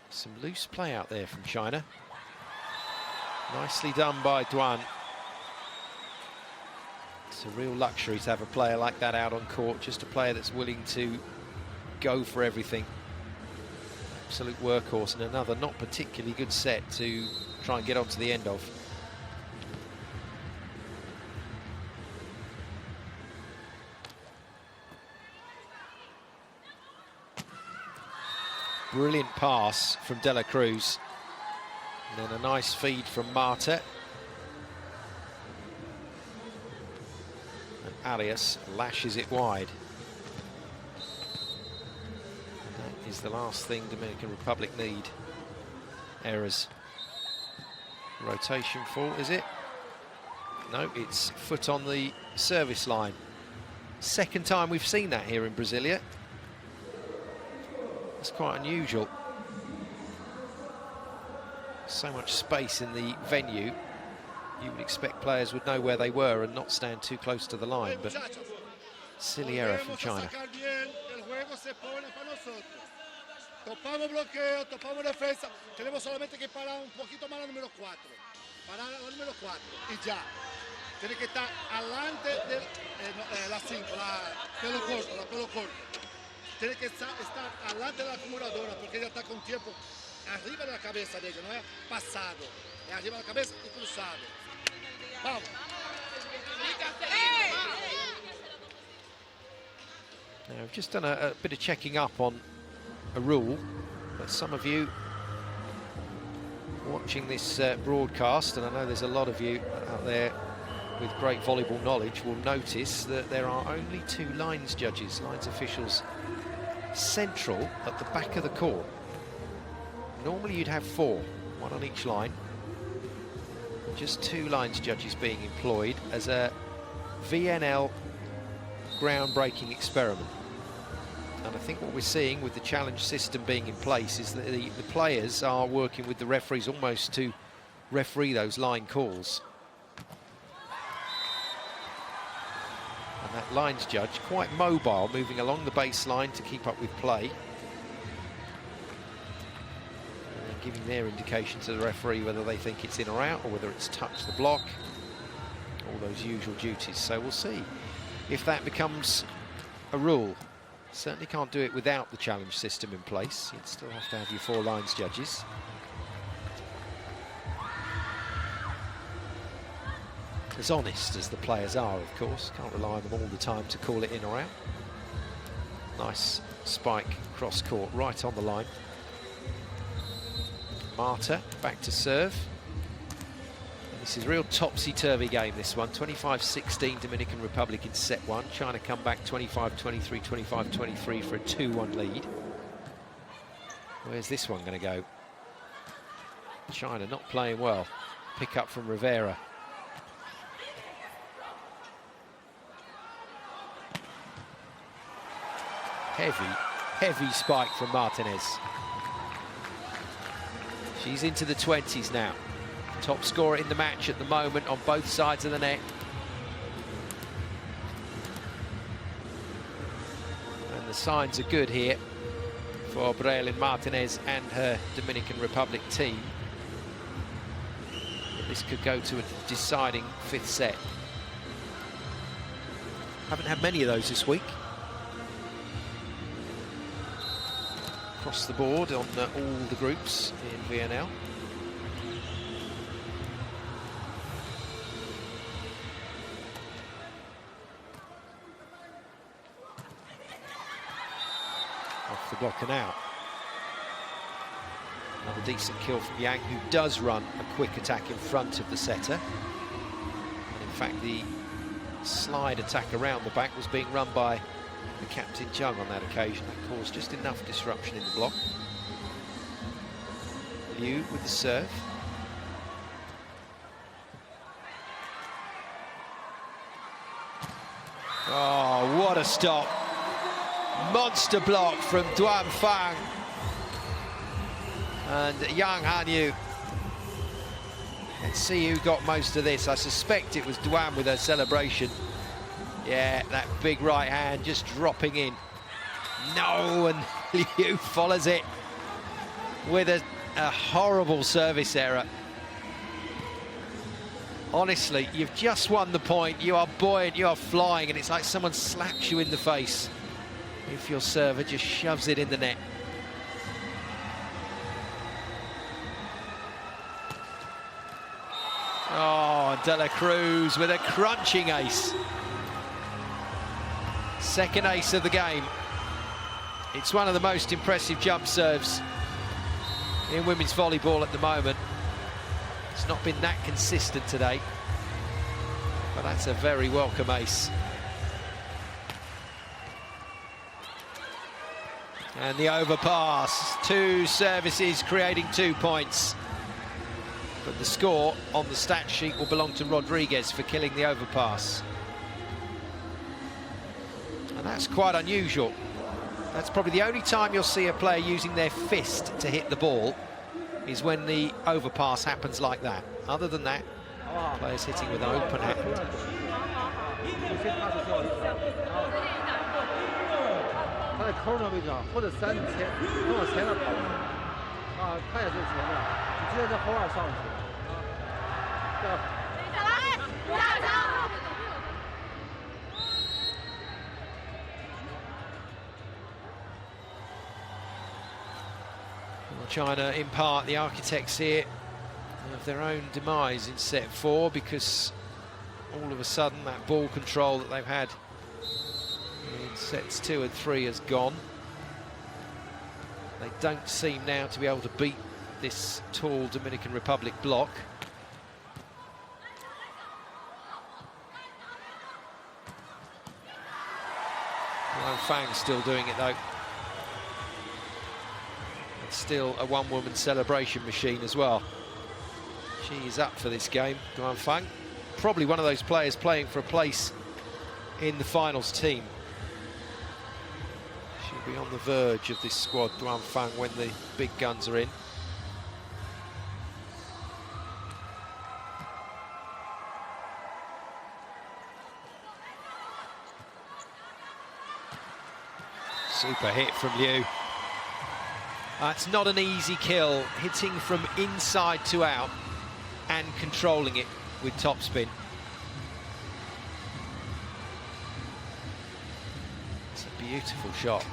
Some loose play out there from China. Nicely done by Duan. It's a real luxury to have a player like that out on court, just a player that's willing to go for everything. Absolute workhorse, and another not particularly good set to try and get onto the end of. Brilliant pass from De La Cruz. And then a nice feed from Marta. And Arias lashes it wide. And that is the last thing Dominican Republic need. Errors. Rotation fault, is it? No, it's foot on the service line. Second time we've seen that here in Brasilia. It's quite unusual. So much space in the venue, you would expect players would know where they were and not stand too close to the line, but silly error from China. Topamos bloqueo, topamos defensa, tenemos solamente que parar un poquito más la número 4. Parar la número 4 y ya. Tiene que estar adelante de la 5, la pelo corto. Tiene que estar adelante de la acumuladora porque ella está con tiempo arriba de la cabeza de ella, no es pasado, es arriba de la cabeza y cruzado. Vamos. Now, I've just done a bit of checking up on a rule, but some of you watching this broadcast, and I know there's a lot of you out there with great volleyball knowledge, will notice that there are only 2 lines judges, lines officials, central at the back of the court. Normally you'd have 4, 1 on each line. Just 2 lines judges being employed as a VNL groundbreaking experiment. And I think what we're seeing with the challenge system being in place is that the players are working with the referees almost to referee those line calls. And that lines judge, quite mobile, moving along the baseline to keep up with play. And giving their indication to the referee whether they think it's in or out, or whether it's touched the block. All those usual duties. So we'll see if that becomes a rule. Certainly can't do it without the challenge system in place. You'd still have to have your 4 lines judges. As honest as the players are, of course. Can't rely on them all the time to call it in or out. Nice spike cross court right on the line. Marta back to serve. This is a real topsy-turvy game, this one. 25-16 Dominican Republic in set 1. China come back 25-23, 25-23 for a 2-1 lead. Where's this one going to go? China not playing well. Pick up from Rivera. Heavy spike from Martinez. She's into the 20s now. Top scorer in the match at the moment on both sides of the net. And the signs are good here for Braylin Martinez and her Dominican Republic team. This could go to a deciding 5th set. Haven't had many of those this week. Across the board on all the groups in VNL. Off the block and out. Another decent kill from Yang, who does run a quick attack in front of the setter. And in fact, the slide attack around the back was being run by the captain Jung on that occasion. That caused just enough disruption in the block. Liu with the serve. Oh, what a stop. Monster block from Duan Fang. And Yang Hanyu. Let's see who got most of this. I suspect it was Duan with her celebration. Yeah, that big right hand just dropping in. No, and Liu follows it with a horrible service error. Honestly, you've just won the point. You are buoyant, you are flying, and it's like someone slaps you in the face if your server just shoves it in the net. Oh, De La Cruz with a crunching ace. Second ace of the game. It's one of the most impressive jump serves in women's volleyball at the moment. It's not been that consistent today, but that's a very welcome ace. And the overpass. 2 services creating 2 points. But the score on the stat sheet will belong to Rodriguez for killing the overpass. And that's quite unusual. That's probably the only time you'll see a player using their fist to hit the ball, is when the overpass happens like that. Other than that, players hitting with an open hand. China, in part, the architects here of their own demise in set 4, because all of a sudden that ball control that they've had in Sets 2 and 3 has gone. They don't seem now to be able to beat this tall Dominican Republic block. Duan Fang's still doing it though. It's still a one-woman celebration machine as well. She's up for this game, Duan Fang. Probably one of those players playing for a place in the finals team. She'll be on the verge of this squad, Duan Fang, when the big guns are in. Super hit from Liu. It's not an easy kill, hitting from inside to out and controlling it with topspin. It's a beautiful shot.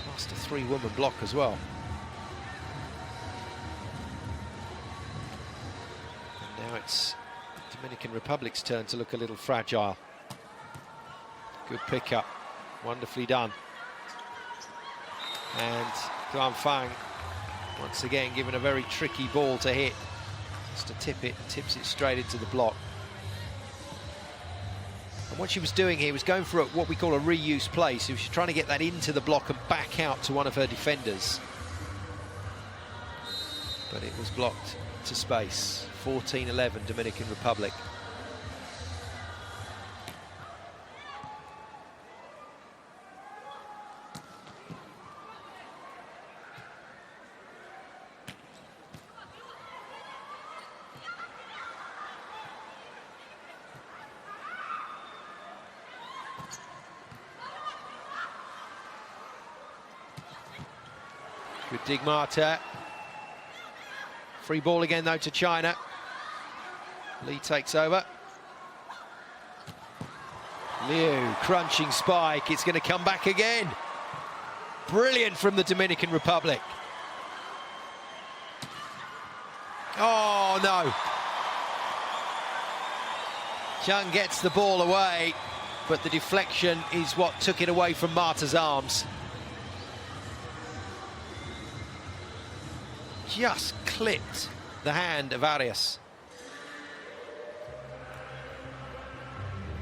Past a three-woman block as well. And now it's Dominican Republic's turn to look a little fragile. Good pickup, wonderfully done. And Duan Fang, once again, given a very tricky ball to hit. Just to tip it, tips it straight into the block. And what she was doing here was going for what we call a reuse play. So she's trying to get that into the block and back out to one of her defenders. But it was blocked to space. 14-11 Dominican Republic. Good Digmata. Free ball again though to China. Lee takes over. Liu, crunching spike. It's going to come back again. Brilliant from the Dominican Republic. Oh no. Zhang gets the ball away, but the deflection is what took it away from Marta's arms. Just clipped the hand of Arias.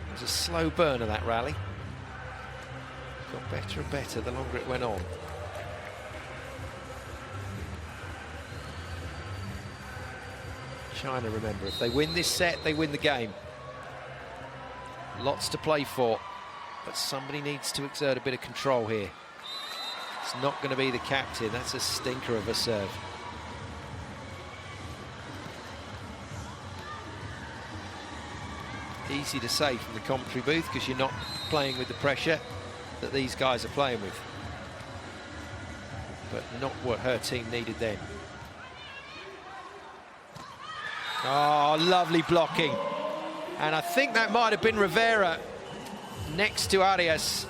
It was a slow burn of that rally. Got better and better the longer it went on. China, remember, if they win this set, they win the game. Lots to play for, but somebody needs to exert a bit of control here. It's not going to be the captain. That's a stinker of a serve. Easy to say from the commentary booth because you're not playing with the pressure that these guys are playing with. But not what her team needed then. Oh, lovely blocking. And I think that might have been Rivera next to Arias.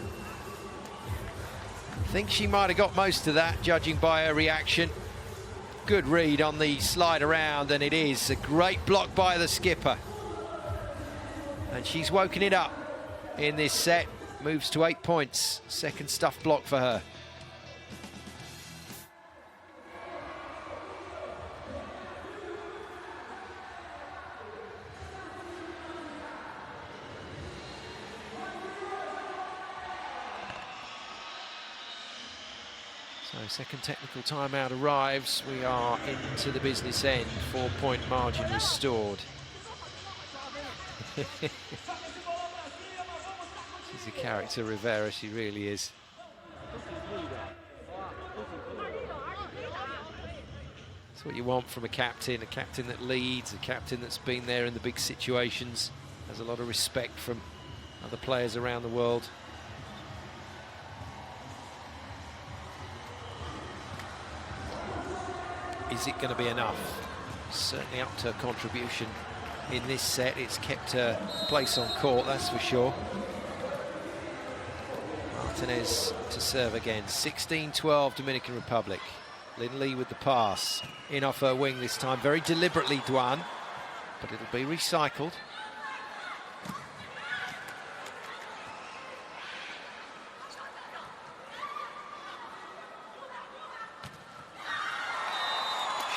I think she might have got most of that, judging by her reaction. Good read on the slide around, and it is a great block by the skipper. And she's woken it up in this set. Moves to 8 points. Second stuff block for her. So second technical timeout arrives. We are into the business end. 4-point margin restored. She's a character, Rivera, she really is. That's what you want from a captain that leads, a captain that's been there in the big situations, has a lot of respect from other players around the world. Is it going to be enough? Certainly up to her contribution in this set. It's kept her place on court, that's for sure. Martinez to serve again. 16-12 Dominican Republic. Lin Lee with the pass. In off her wing this time. Very deliberately, Duan. But it'll be recycled.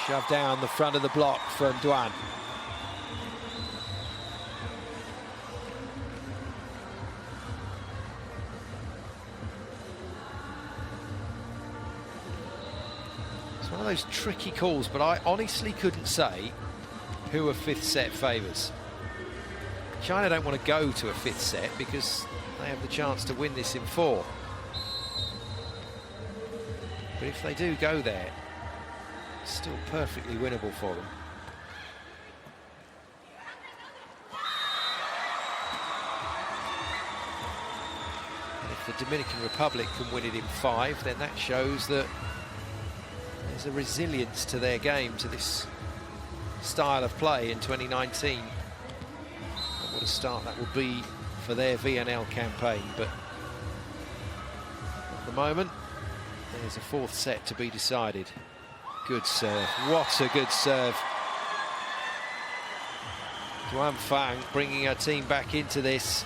Shoved down the front of the block from Duan. It's one of those tricky calls, but I honestly couldn't say who a fifth set favours. China don't want to go to a fifth set because they have the chance to win this in 4. But if they do go there, it's still perfectly winnable for them. And if the Dominican Republic can win it in 5, then that shows that there's a resilience to their game, to this style of play in 2019. And what a start that will be for their VNL campaign. But at the moment, there's a 4th set to be decided. Good serve. What a good serve. Duan Fang bringing her team back into this.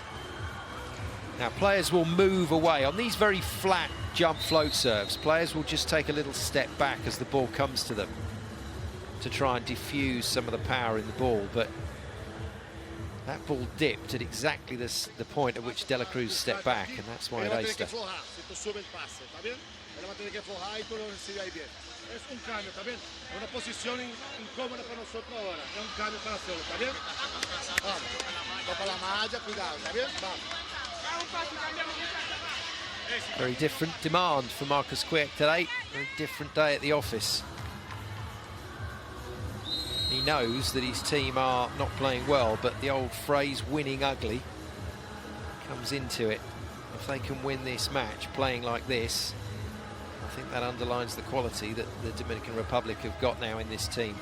Now, players will move away. On these very flat jump float serves, players will just take a little step back as the ball comes to them to try and diffuse some of the power in the ball. But that ball dipped at exactly the point at which De La Cruz stepped back, and that's why it aced her. Es un cambio, ¿está bien? Es una posición incómoda para nosotros ahora. Es un cambio para hacerlo, ¿está bien? Vamos. Toca la malla, cuidado, ¿está bien? Vamos. Very different demand for Marcus Quick today. Very different day at the office. He knows that his team are not playing well, but the old phrase winning ugly comes into it. If they can win this match playing like this, I think that underlines the quality that the Dominican Republic have got now in this team.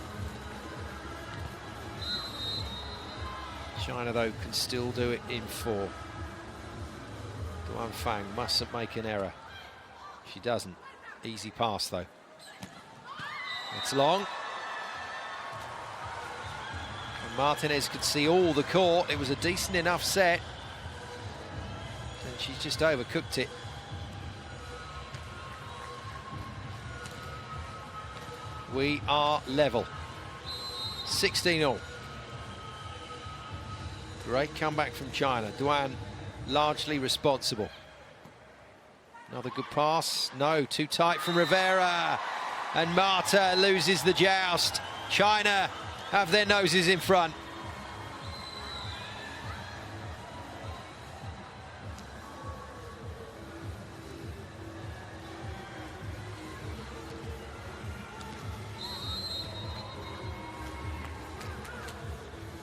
China, though, can still do it in 4. Duan Fang mustn't make an error. She doesn't. Easy pass, though. It's long. And Martinez could see all the court. It was a decent enough set. And she's just overcooked it. We are level. 16-all. Great comeback from China. Duan largely responsible. Another good pass. No, too tight from Rivera. And Marta loses the joust. China have their noses in front.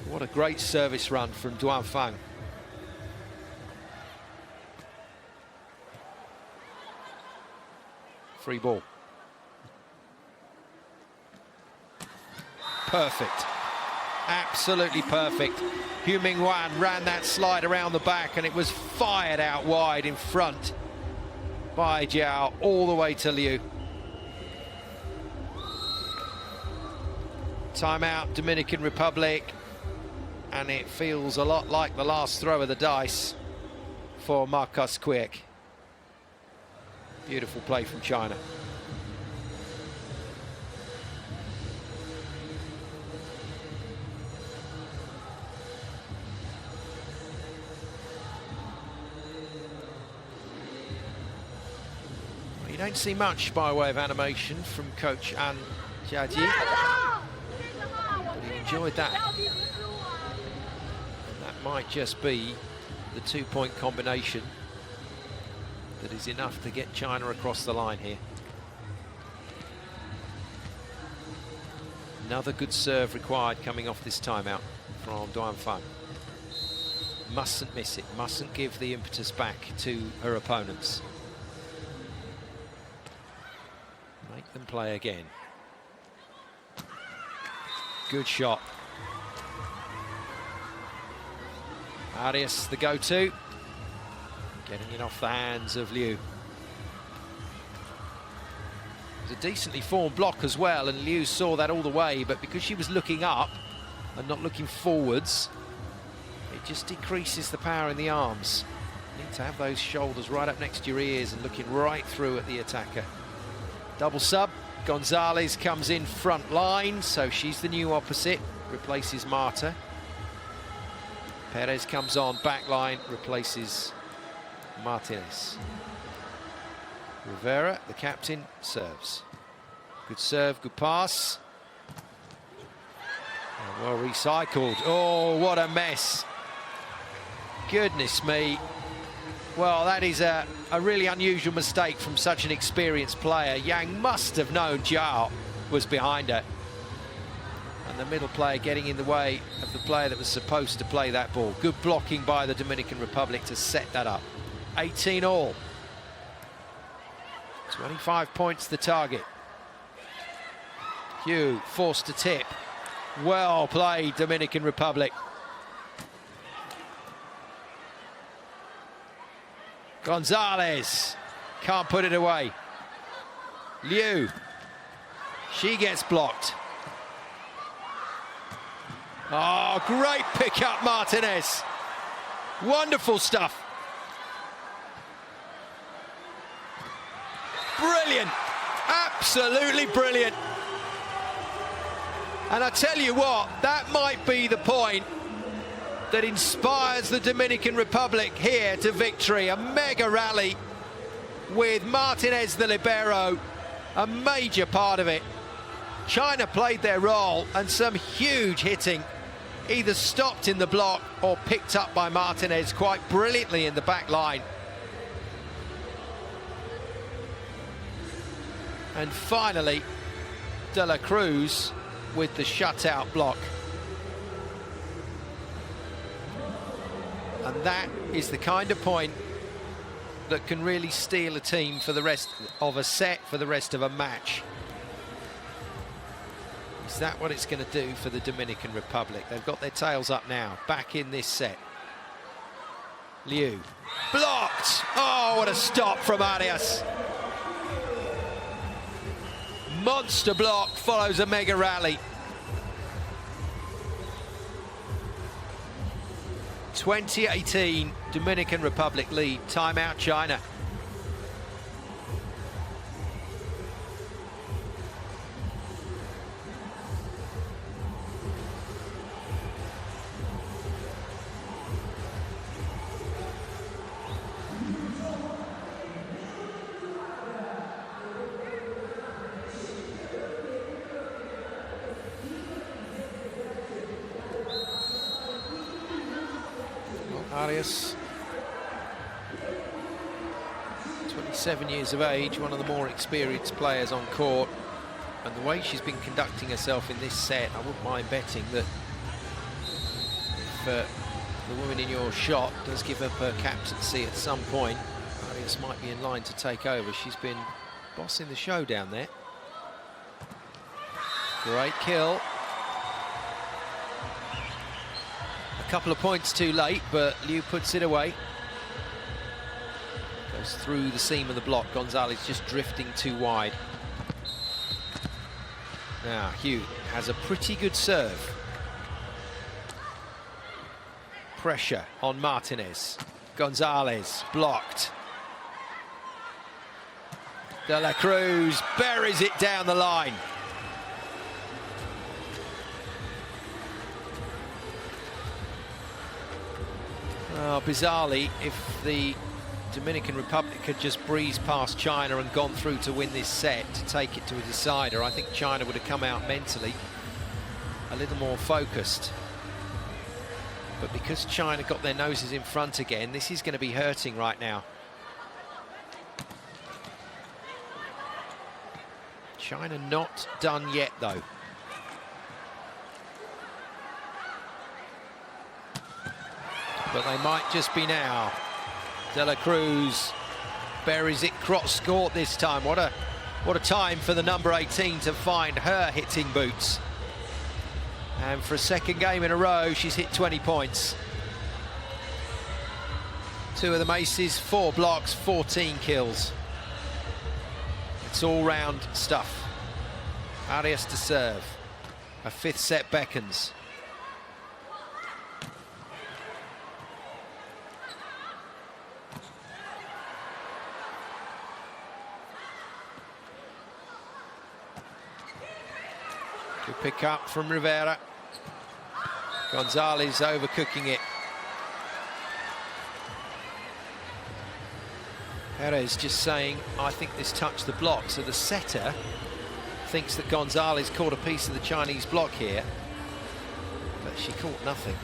What a great service run from Duan Fang. Free ball. Perfect. Absolutely perfect. Hu Mingwan ran that slide around the back and it was fired out wide in front by Jiao all the way to Liu. Timeout, Dominican Republic. And it feels a lot like the last throw of the dice for Marcus Quick. Beautiful play from China. Well, you don't see much by way of animation from Coach An Jiaji. But he enjoyed that. Might just be the 2-point combination that is enough to get China across the line here. Another good serve required coming off this timeout from Duan Fang. Mustn't miss it, mustn't give the impetus back to her opponents. Make them play again. Good shot. Arias, the go-to, getting it off the hands of Liu. It was a decently formed block as well, and Liu saw that all the way, but because she was looking up and not looking forwards, it just decreases the power in the arms. You need to have those shoulders right up next to your ears and looking right through at the attacker. Double sub, Gonzalez comes in front line, so she's the new opposite, replaces Marta. Perez comes on back line, replaces Martinez. Rivera, the captain, serves. Good serve, good pass. And well recycled. Oh, what a mess. Goodness me. Well, that is a really unusual mistake from such an experienced player. Yang must have known Zhao was behind her. And the middle player getting in the way of the player that was supposed to play that ball. Good blocking by the Dominican Republic to set that up. 18 all. 25 points the target. Hugh forced to tip. Well played, Dominican Republic. Gonzalez can't put it away. Liu, she gets blocked. Oh, great pick-up, Martinez. Wonderful stuff. Brilliant, absolutely brilliant. And I tell you what, that might be the point that inspires the Dominican Republic here to victory. A mega rally with Martinez, the libero, a major part of it. China played their role and some huge hitting, either stopped in the block or picked up by Martinez quite brilliantly in the back line. And finally, De La Cruz with the shutout block. And that is the kind of point that can really steal a team for the rest of a set, for the rest of a match. Is that what it's going to do for the Dominican Republic? They've got their tails up now, back in this set. Liu, blocked! Oh, what a stop from Arias. Monster block follows a mega rally. 2018 Dominican Republic lead. Timeout China. Arias, 27 years of age, one of the more experienced players on court, and the way she's been conducting herself in this set, I wouldn't mind betting that if the woman in your shot does give up her captaincy at some point, Arias might be in line to take over. She's been bossing the show down there. Great kill. A couple of points too late, but Liu puts it away. Goes through the seam of the block. Gonzalez just drifting too wide. Now Hugh has a pretty good serve. Pressure on Martinez. Gonzalez blocked. De La Cruz buries it down the line. Oh, bizarrely, if the Dominican Republic had just breezed past China and gone through to win this set, to take it to a decider, I think China would have come out mentally a little more focused. But because China got their noses in front again, this is going to be hurting right now. China not done yet, though. But they might just be now. De La Cruz buries it cross court this time. What a time for the number 18 to find her hitting boots. And for a second game in a row, she's hit 20 points. 2 of the aces, 4 blocks, 14 kills. It's all-round stuff. Arias to serve. A 5th set beckons. Good pick up from Rivera. Gonzalez overcooking it. Perez just saying, I think this touched the block. So the setter thinks that Gonzalez caught a piece of the Chinese block here, but she caught nothing.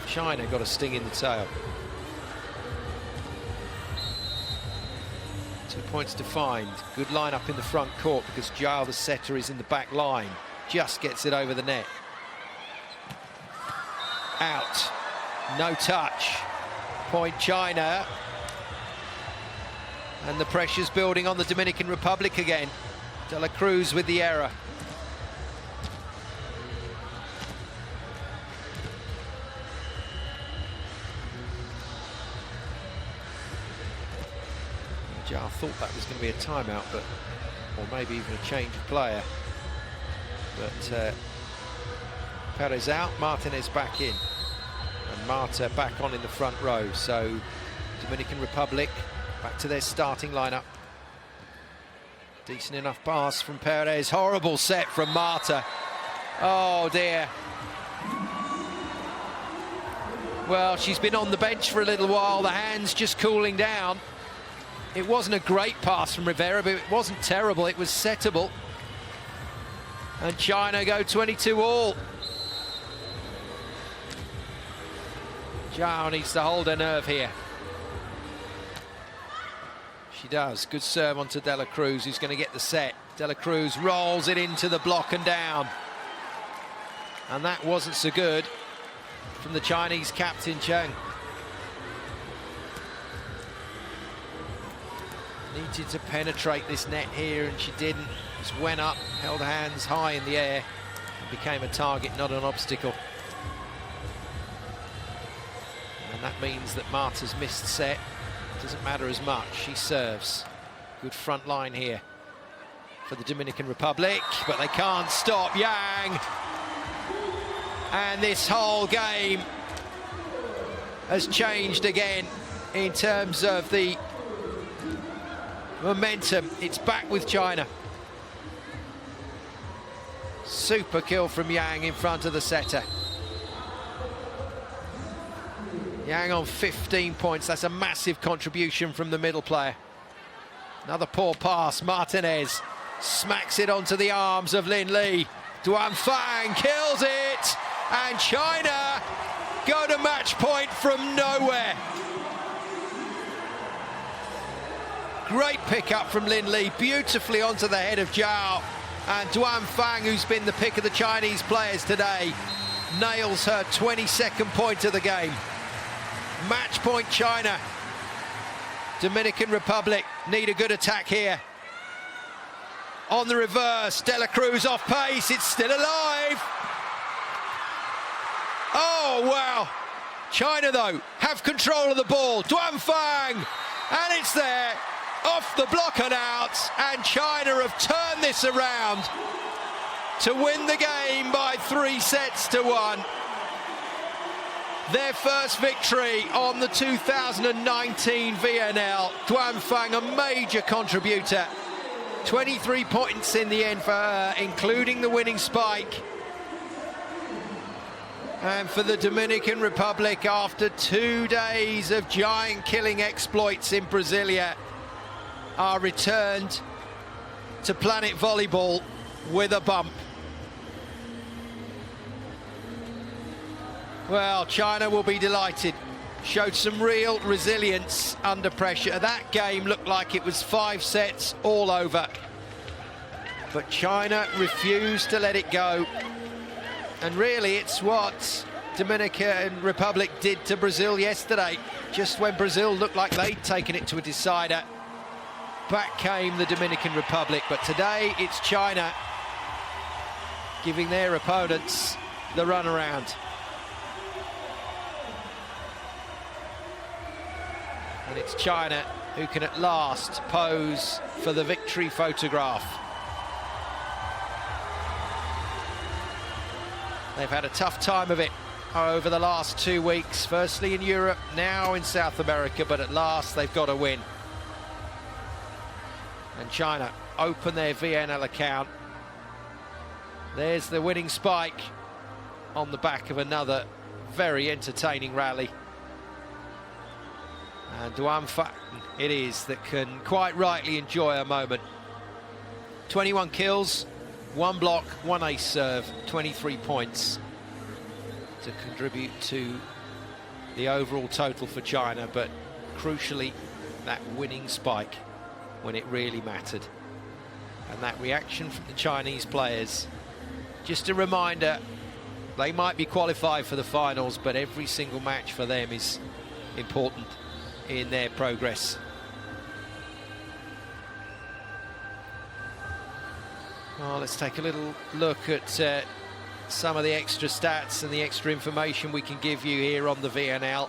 China got a sting in the tail. 2 points defined. Good line up in the front court because Zhao, the setter, is in the back line. Just gets it over the net. Out. No touch. Point China. And the pressure's building on the Dominican Republic again. De La Cruz with the error. I thought that was going to be a timeout, but or maybe even a change of player. But Perez out, Martinez back in, and Marta back on in the front row. So Dominican Republic back to their starting lineup. Decent enough pass from Perez. Horrible set from Marta. Oh dear. Well, she's been on the bench for a little while. The hand's just cooling down. It wasn't a great pass from Rivera, but it wasn't terrible. It was settable. And China go 22 all. Zhao needs to hold her nerve here. She does. Good serve onto De La Cruz, who's going to get the set. De La Cruz rolls it into the block and down. And that wasn't so good from the Chinese captain, Cheng. Needed to penetrate this net here, and she didn't. Just went up, held her hands high in the air, and became a target, not an obstacle. And that means that Marta's missed set. Doesn't matter as much. She serves. Good front line here for the Dominican Republic, but they can't stop Yang. And this whole game has changed again in terms of the momentum. It's back with China. Super kill from Yang in front of the setter. Yang on 15 points. That's a massive contribution from the middle player. Another poor pass. Martinez smacks it onto the arms of Lin Li. Duan Fang kills it, and China go to match point from nowhere. Great pickup from Lin Li, beautifully onto the head of Zhao. And Duan Fang, who's been the pick of the Chinese players today, nails her 22nd point of the game. Match point China. Dominican Republic need a good attack here. On the reverse, De La Cruz off pace, it's still alive. Oh, wow. China, though, have control of the ball. Duan Fang, and it's there. Off the block and out, and China have turned this around to win the game by 3-1. Their first victory on the 2019 VNL. Duan Fang, a major contributor. 23 points in the end for her, including the winning spike. And for the Dominican Republic, after 2 days of giant-killing exploits in Brasilia, are returned to Planet Volleyball with a bump. Well, China will be delighted. Showed some real resilience under pressure. That game looked like it was 5 sets all over. But China refused to let it go. And really, it's what Dominican Republic did to Brazil yesterday. Just when Brazil looked like they'd taken it to a decider, back came the Dominican Republic. But today, it's China giving their opponents the runaround. And it's China who can at last pose for the victory photograph. They've had a tough time of it over the last 2 weeks, firstly in Europe, now in South America, but at last they've got a win. And China open their VNL account. There's the winning spike on the back of another very entertaining rally. And Duan Fan it is that can quite rightly enjoy a moment. 21 kills, 1 block, 1 ace serve, 23 points to contribute to the overall total for China, but crucially that winning spike when it really mattered. And that reaction from the Chinese players, just a reminder, they might be qualified for the finals, but every single match for them is important in their progress. Well, let's take a little look at some of the extra stats and the extra information we can give you here on the VNL.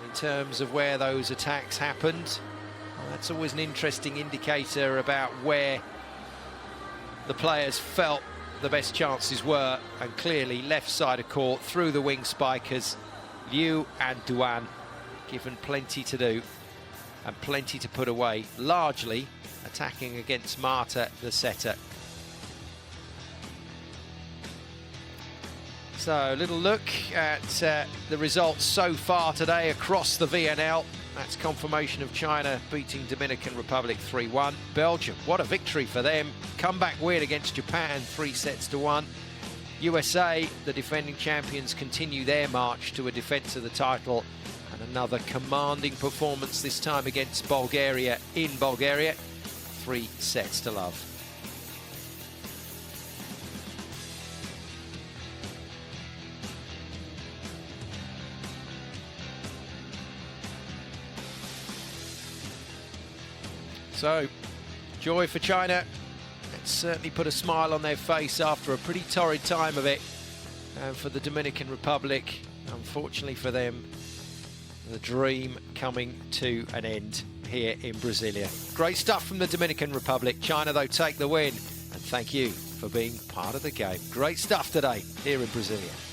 In terms of where those attacks happened, well, that's always an interesting indicator about where the players felt the best chances were, and clearly left side of court through the wing spikers, Liu and Duan, given plenty to do and plenty to put away, largely attacking against Marta, the setter. So a little look at the results so far today across the VNL. That's confirmation of China beating Dominican Republic 3-1. Belgium, what a victory for them. Comeback win against Japan, 3-1. USA, the defending champions, continue their march to a defence of the title. And another commanding performance, this time against Bulgaria in Bulgaria. 3-0. So, joy for China. It certainly put a smile on their face after a pretty torrid time of it. And for the Dominican Republic, unfortunately for them, the dream coming to an end here in Brasilia. Great stuff from the Dominican Republic. China, though, take the win. And thank you for being part of the game. Great stuff today here in Brasilia.